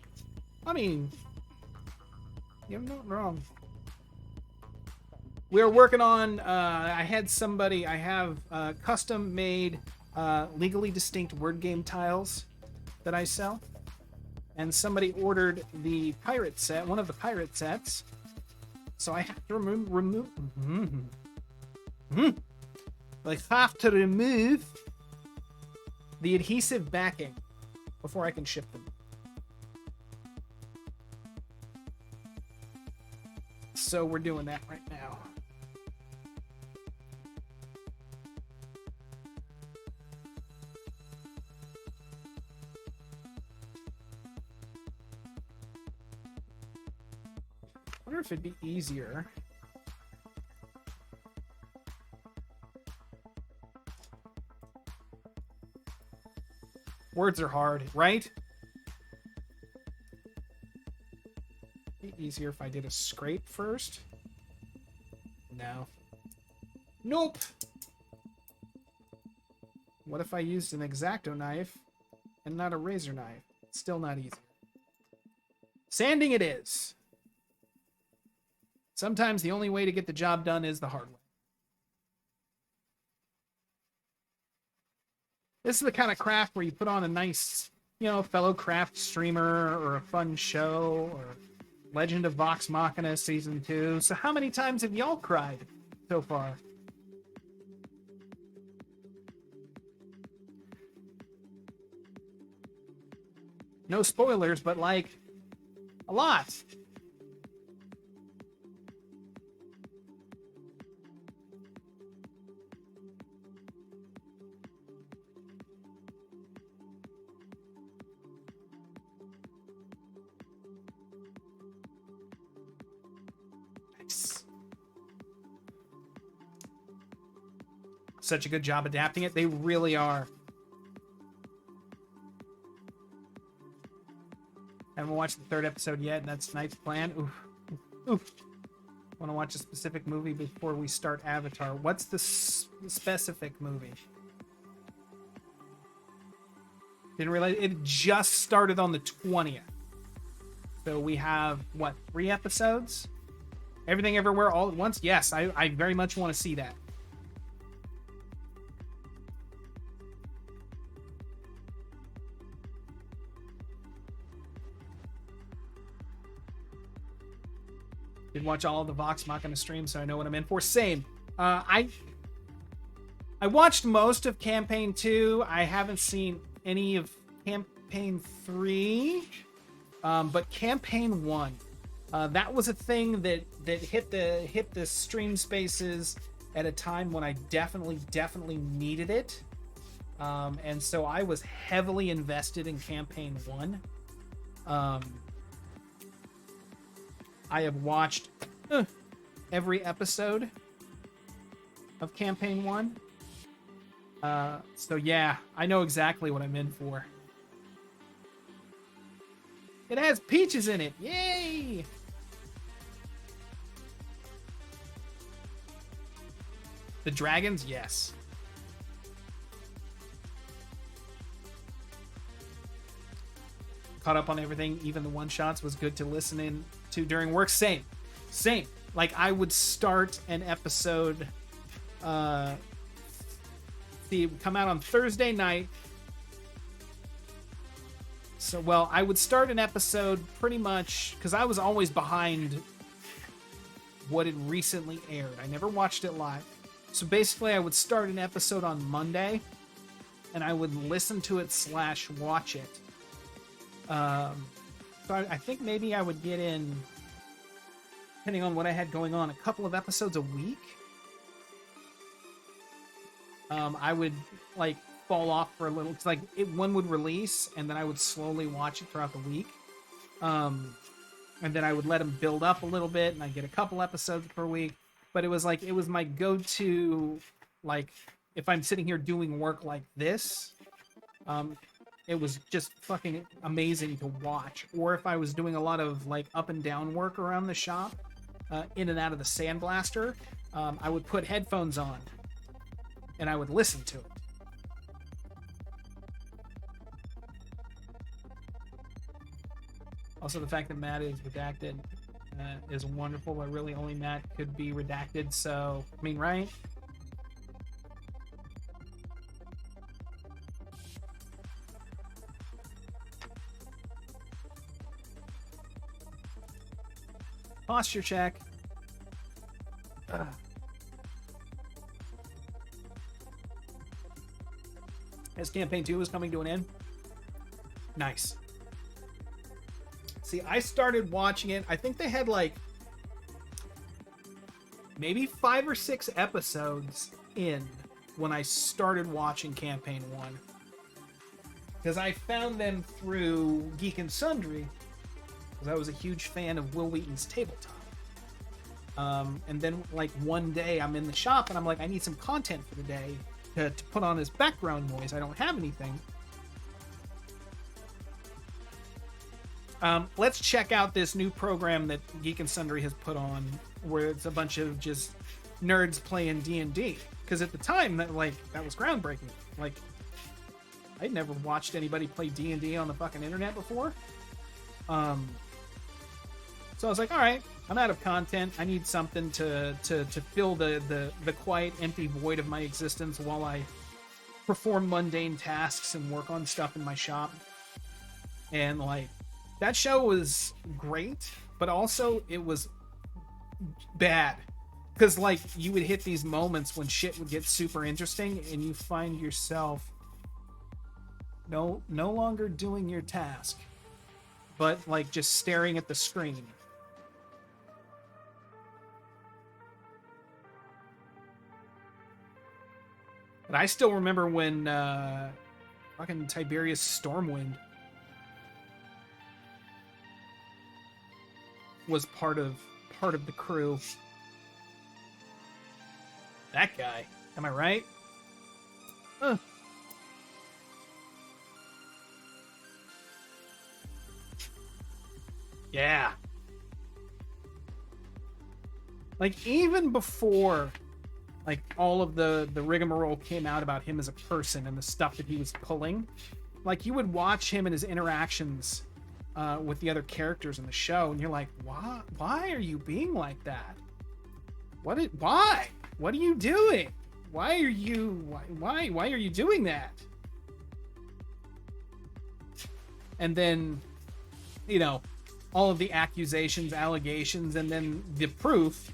[SPEAKER 1] I mean, you're not wrong. We're working on, I have custom made, legally distinct word game tiles that I sell. And somebody ordered the pirate set, one of the pirate sets. So I have to remove I have to remove the adhesive backing before I can ship them. So we're doing that right now. I wonder if it'd be easier. Words are hard, right? It'd be easier if I did a scrape first. No. Nope. What if I used an X-Acto knife and not a razor knife? Still not easy. Sanding it is. Sometimes the only way to get the job done is the hard way. This is the kind of craft where you put on a nice, fellow craft streamer or a fun show or Legend of Vox Machina Season 2. So how many times have y'all cried so far? No spoilers, but like a lot. Such a good job adapting it. They really are. Haven't watched the third episode yet, and that's tonight's plan. Oof. Oof. Want to watch a specific movie before we start Avatar. What's the specific movie? Didn't realize it just started on the 20th. So we have, what, 3 episodes? Everything Everywhere All at Once? Yes, I very much want to see that. Did watch all of the Vox Machina streams, so I know what I'm in for. Same. I watched most of Campaign 2. I haven't seen any of Campaign 3. But Campaign 1, that was a thing that hit the stream spaces at a time when I definitely needed it. And so I was heavily invested in Campaign 1. I have watched every episode of Campaign 1. So yeah, I know exactly what I'm in for. It has peaches in it. Yay! The dragons? Yes. Caught up on everything, even the one-shots. Was good to listen in to during work. Same. Like, I would start an episode, it would come out on Thursday night. So, well, I would start an episode pretty much, because I was always behind what had recently aired. I never watched it live. So basically, I would start an episode on Monday, and I would listen to it / watch it. So I think maybe I would get in, depending on what I had going on, a couple of episodes a week. I would, like, fall off for a little. It's like one would release, and then I would slowly watch it throughout the week. And then I would let them build up a little bit, and I'd get a couple episodes per week. But it was my go-to, like, if I'm sitting here doing work like this, it was just fucking amazing to watch. Or if I was doing a lot of, like, up and down work around the shop, in and out of the sandblaster, I would put headphones on, and I would listen to it. Also, the fact that Matt is redacted is wonderful, but really only Matt could be redacted, so, I mean, right? Posture check. As Campaign 2 is coming to an end. Nice. See, I started watching it. I think they had, like, maybe 5 or 6 episodes in when I started watching Campaign 1. Because I found them through Geek and Sundry, because I was a huge fan of Will Wheaton's Tabletop. And then, like, one day I'm in the shop and I'm like, I need some content for the day to put on as background noise. I don't have anything. Let's check out this new program that Geek and Sundry has put on, where it's a bunch of just nerds playing D&D. Because at the time, that was groundbreaking. Like, I'd never watched anybody play D&D on the fucking internet before. So I was like, all right, I'm out of content. I need something to fill the quiet, empty void of my existence while I perform mundane tasks and work on stuff in my shop. And, like, that show was great, but also it was bad. Because, like, you would hit these moments when shit would get super interesting and you find yourself no longer doing your task, but, like, just staring at the screen. But I still remember when fucking Tiberius Stormwind was part of the crew. That guy, am I right? Yeah. Like, even before, like, all of the rigmarole came out about him as a person and the stuff that he was pulling, Like, you would watch him and his interactions with the other characters in the show, and you're like, why are you being like that? Why? What are you doing? Why are you doing that? And then, you know, all of the accusations, allegations, and then the proof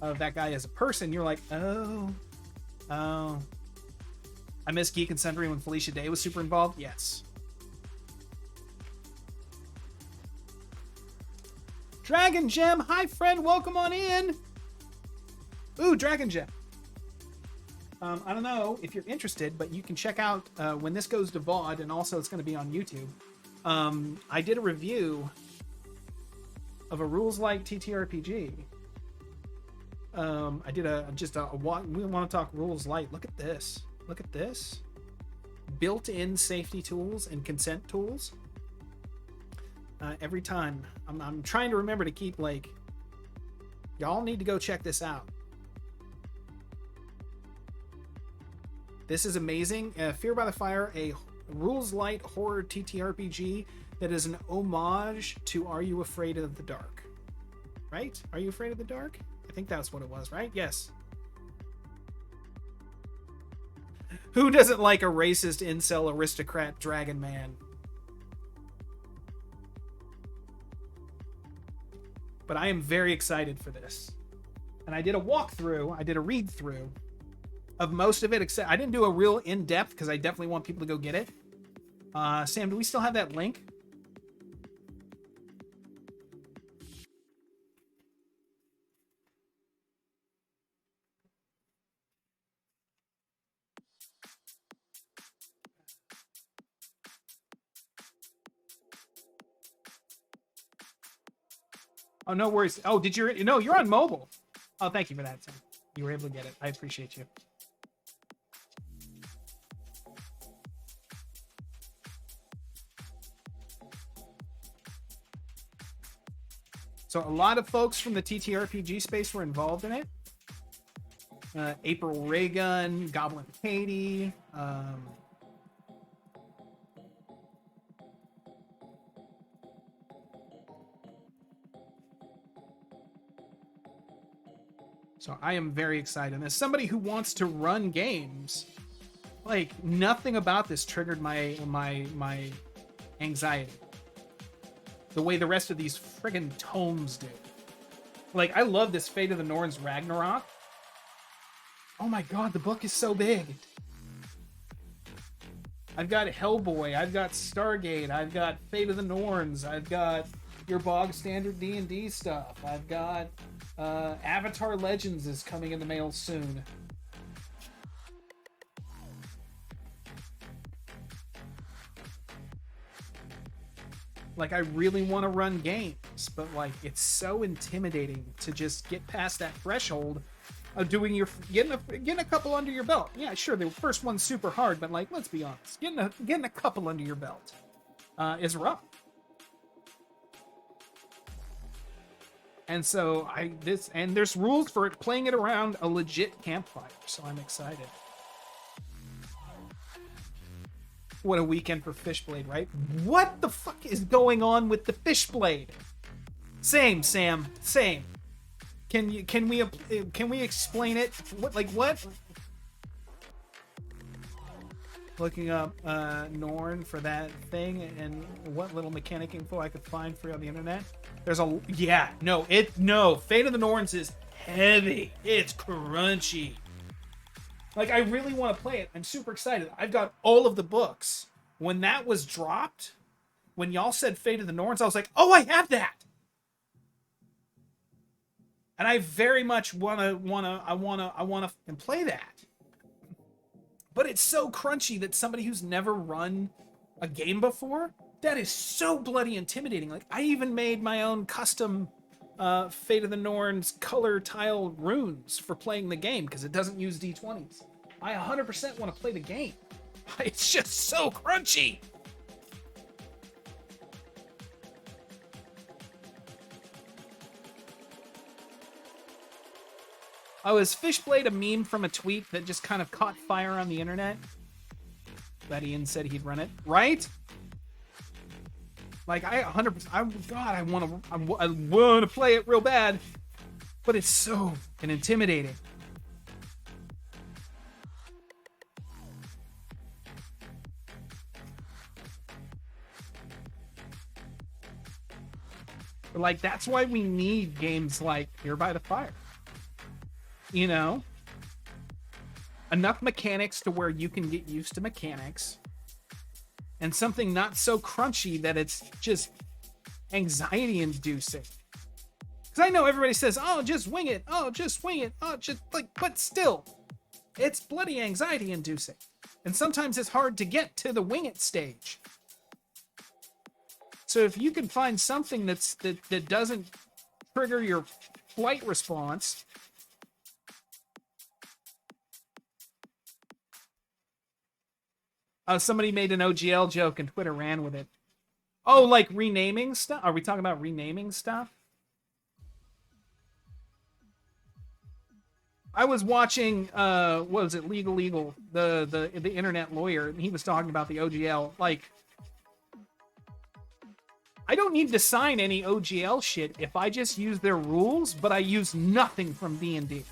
[SPEAKER 1] of that guy as a person, you're like, oh. I miss Geek and Sundry when Felicia Day was super involved. Yes. Dragon Gem, hi friend, welcome on in. Ooh, Dragon Gem. I don't know if you're interested, but you can check out when this goes to VOD, and also it's going to be on YouTube. I did a review of a Rules Light TTRPG. I did we want to talk Rules Light. Look at this. Look at this. Built-in safety tools and consent tools. Every time. I'm trying to remember to keep, like, y'all need to go check this out. This is amazing. Fear by the Fire, a Rules Light horror TTRPG that is an homage to Are You Afraid of the Dark? Right? Are You Afraid of the Dark? I think that's what it was, right? Yes. Who doesn't like a racist incel aristocrat dragon man? But I am very excited for this. And I did a walkthrough, I did a read through of most of it, except I didn't do a real in-depth because I definitely want people to go get it. Sam, do we still have that link? Oh, no worries. Oh, did you? No, you're on mobile. Oh, thank you for that, Sam. You were able to get it. I appreciate you. So a lot of folks from the TTRPG space were involved in it. April Raygun, Goblin Katie. So I am very excited. And as somebody who wants to run games, like, nothing about this triggered my anxiety the way the rest of these friggin' tomes do. Like, I love this Fate of the Norns Ragnarok. Oh my god, the book is so big. I've got Hellboy, I've got Stargate, I've got Fate of the Norns, I've got your bog standard D&D stuff, I've got Avatar Legends is coming in the mail soon. Like, I really want to run games, but, like, it's so intimidating to just get past that threshold of getting a couple under your belt. Yeah, sure, the first one's super hard, but, like, let's be honest, getting a couple under your belt is rough. And so there's rules for it, playing it around a legit campfire, so I'm excited. What a weekend for Fishblade, right? What the fuck is going on with the Fishblade? Same, Sam. Same. Can we explain it? What? Looking up Norn for that thing and what little mechanic info I could find for you on the internet. There's Fate of the Norns is heavy. It's crunchy. Like, I really want to play it. I'm super excited. I've got all of the books. When that was dropped, when y'all said Fate of the Norns, I was like, oh, I have that. And I very much want to play that. But it's so crunchy that somebody who's never run a game before, that is so bloody intimidating. Like, I even made my own custom Fate of the Norns color tile runes for playing the game because it doesn't use D20s. I 100% want to play the game. It's just so crunchy. Oh, is Fishblade a meme from a tweet that just kind of caught fire on the internet? that Ian said he'd run it, right? Like I 100%. I want to play it real bad, but it's so intimidating. But like that's why we need games like Here by the Fire. You know, enough mechanics to where you can get used to mechanics, and something not so crunchy that it's just anxiety inducing. Because I know everybody says, oh, just wing it. Oh, just wing it. Oh, just like, but still, it's bloody anxiety inducing. And sometimes it's hard to get to the wing it stage. So if you can find something that doesn't trigger your flight response, somebody made an OGL joke and Twitter ran with it. Oh, like renaming stuff? Are we talking about renaming stuff? I was watching, what was it, Legal, the internet lawyer, and he was talking about the OGL. Like, I don't need to sign any OGL shit if I just use their rules, but I use nothing from D&D.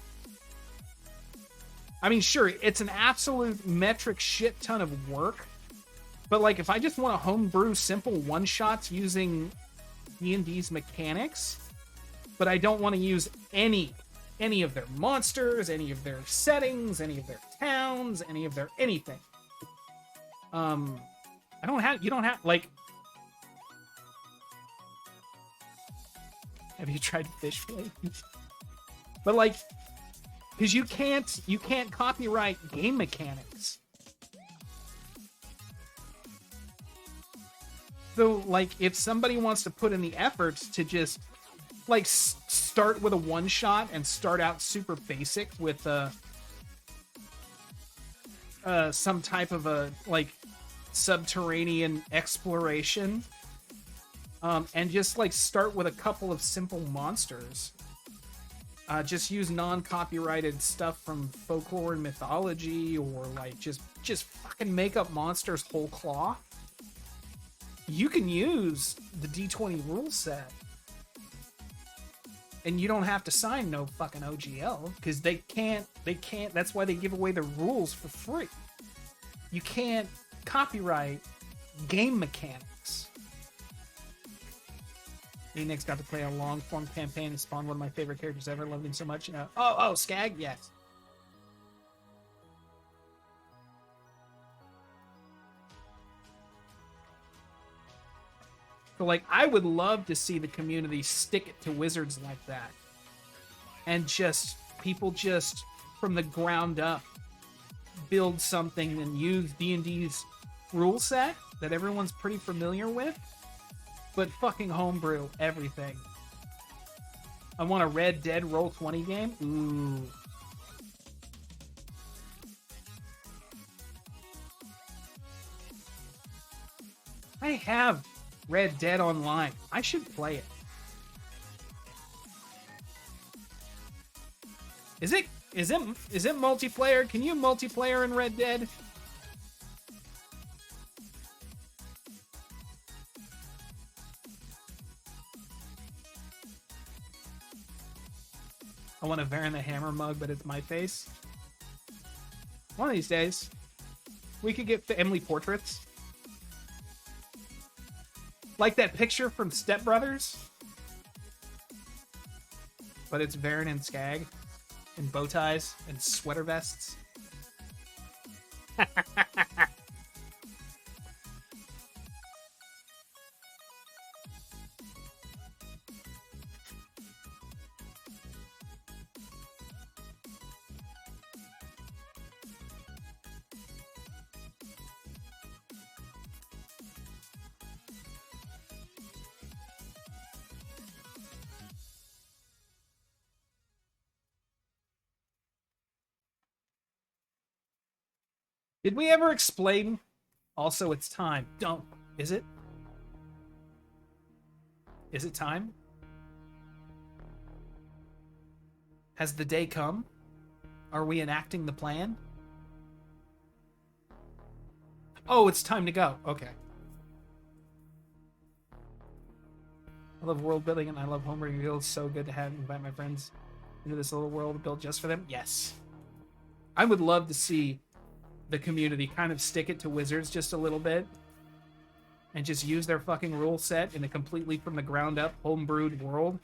[SPEAKER 1] I mean, sure, it's an absolute metric shit ton of work, but like if I just want to homebrew simple one-shots using D&D's mechanics, but I don't want to use any of their monsters, any of their settings, any of their towns, any of their anything. You don't have, like, have you tried fish flake? But like, because you can't copyright game mechanics. So like, if somebody wants to put in the effort to just like start with a one shot and start out super basic with some type of a like subterranean exploration, and just like start with a couple of simple monsters. Just use non-copyrighted stuff from folklore and mythology, or like just fucking make up monsters whole cloth. You can use the D20 rule set, and you don't have to sign no fucking OGL because they can't. That's why they give away the rules for free. You can't copyright game mechanics. Enix got to play a long-form campaign and spawned one of my favorite characters ever. Loved him so much. Skag? Yes. So, like, I would love to see the community stick it to Wizards like that. And just, people just, from the ground up, build something and use D&D's rule set that everyone's pretty familiar with, but fucking homebrew everything. I want a Red Dead Roll20 game? Ooh. I have Red Dead Online. I should play it. Is it multiplayer? Can you multiplayer in Red Dead? I want a Varen the Hammer mug, but it's my face. One of these days, we could get family portraits. Like that picture from Step Brothers. But it's Varen and Skag. In bow ties and sweater vests. Did we ever explain? Also, it's time. Don't. Is it? Is it time? Has the day come? Are we enacting the plan? Oh, it's time to go. Okay. I love world building and I love homebrew guilds. So good to have invite my friends into this little world built just for them. Yes. I would love to see the community kind of stick it to Wizards just a little bit and just use their fucking rule set in a completely from the ground up homebrewed world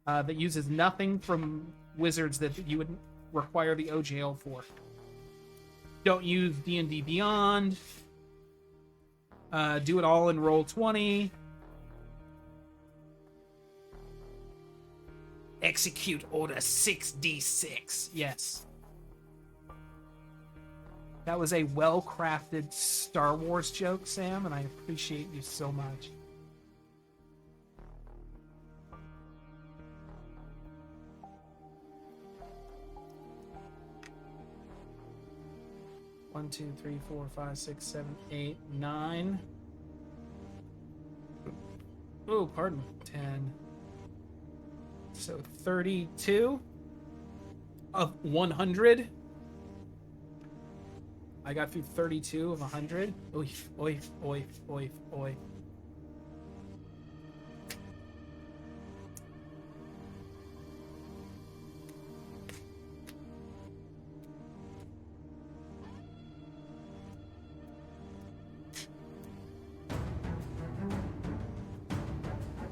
[SPEAKER 1] that uses nothing from Wizards that you would require the OGL for. Don't use D&D Beyond. Do it all in Roll20. Execute Order 6D6. Yes. That was a well-crafted Star Wars joke, Sam, and I appreciate you so much. One, two, three, 4, 5, 6, 7, 8, 9. Oh, pardon. 10. So 32 of 100. I got through 32 of 100. Oif, oif, oif, oif, oif.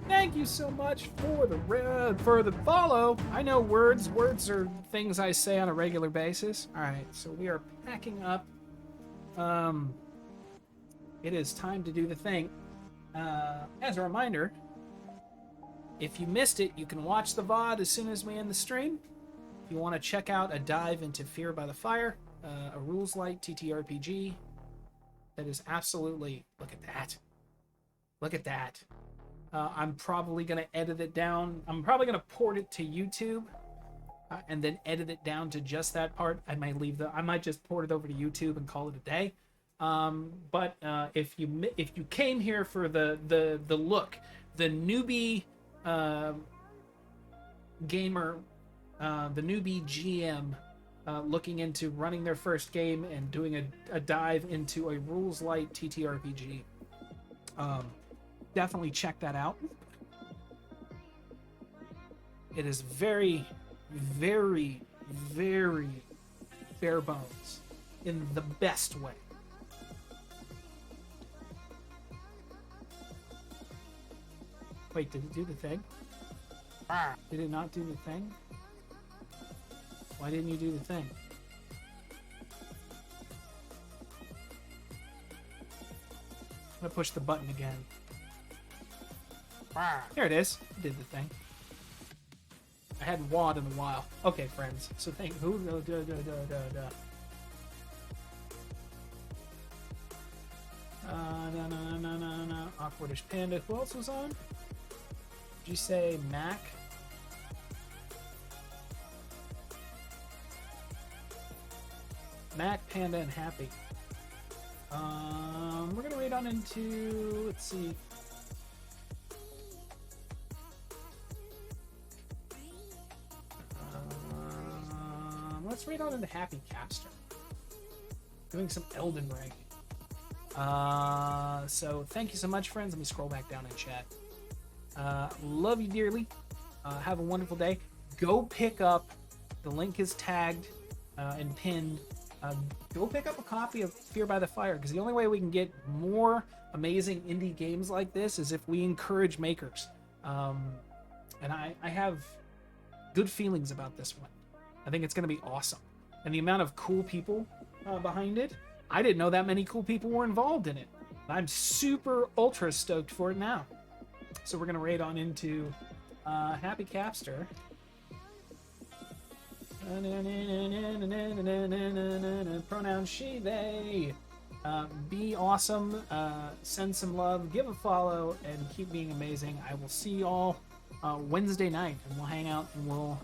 [SPEAKER 1] Thank you so much for the follow. I know words are things I say on a regular basis. All right, so we are packing up. It is time to do the thing. As a reminder, if you missed it, you can watch the VOD as soon as we end the stream. If you want to check out a dive into Fear by the Fire, a rules light TTRPG, that is absolutely, look at that. Look at that. I'm probably going to edit it down. I'm probably going to port it to YouTube and then edit it down to just that part. I might just port it over to YouTube and call it a day. But if you came here for the look, the newbie gamer, the newbie GM looking into running their first game and doing a dive into a rules light TTRPG, definitely check that out. It is very, very, very bare bones in the best way. Wait, did it do the thing? Did it not do the thing? Why didn't you do the thing? I'm gonna push the button again. There it is. It did the thing. I hadn't WAD in a while. Okay, friends. So thank who no. Awkwardish Panda. Who else was on? Did you say Mac? Mac, Panda, and Happy. We're gonna wait on into, let's see. Let's read on into Happy Capster. Doing some Elden Ring. So thank you so much, friends. Let me scroll back down in chat. Love you dearly. Have a wonderful day. Go pick up, the link is tagged and pinned. Go pick up a copy of Fear by the Fire, because the only way we can get more amazing indie games like this is if we encourage makers. And I have good feelings about this one. I think it's going to be awesome. And the amount of cool people behind it, I didn't know that many cool people were involved in it. I'm super ultra stoked for it now. So we're going to raid on into Happy Capster. Pronoun she, they. Be awesome. Send some love. Give a follow. And keep being amazing. I will see y'all Wednesday night. And we'll hang out and we'll...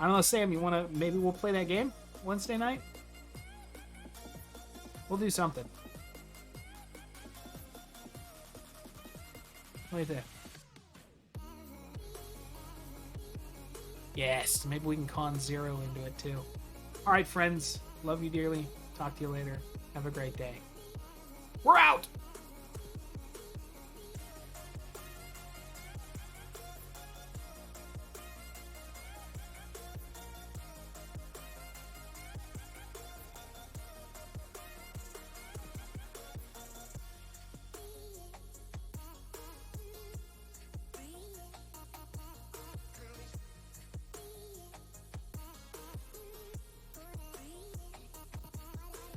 [SPEAKER 1] I don't know, Sam, you want to... Maybe we'll play that game Wednesday night? We'll do something. Right there. Yes, maybe we can con Zero into it too. Alright, friends. Love you dearly. Talk to you later. Have a great day. We're out.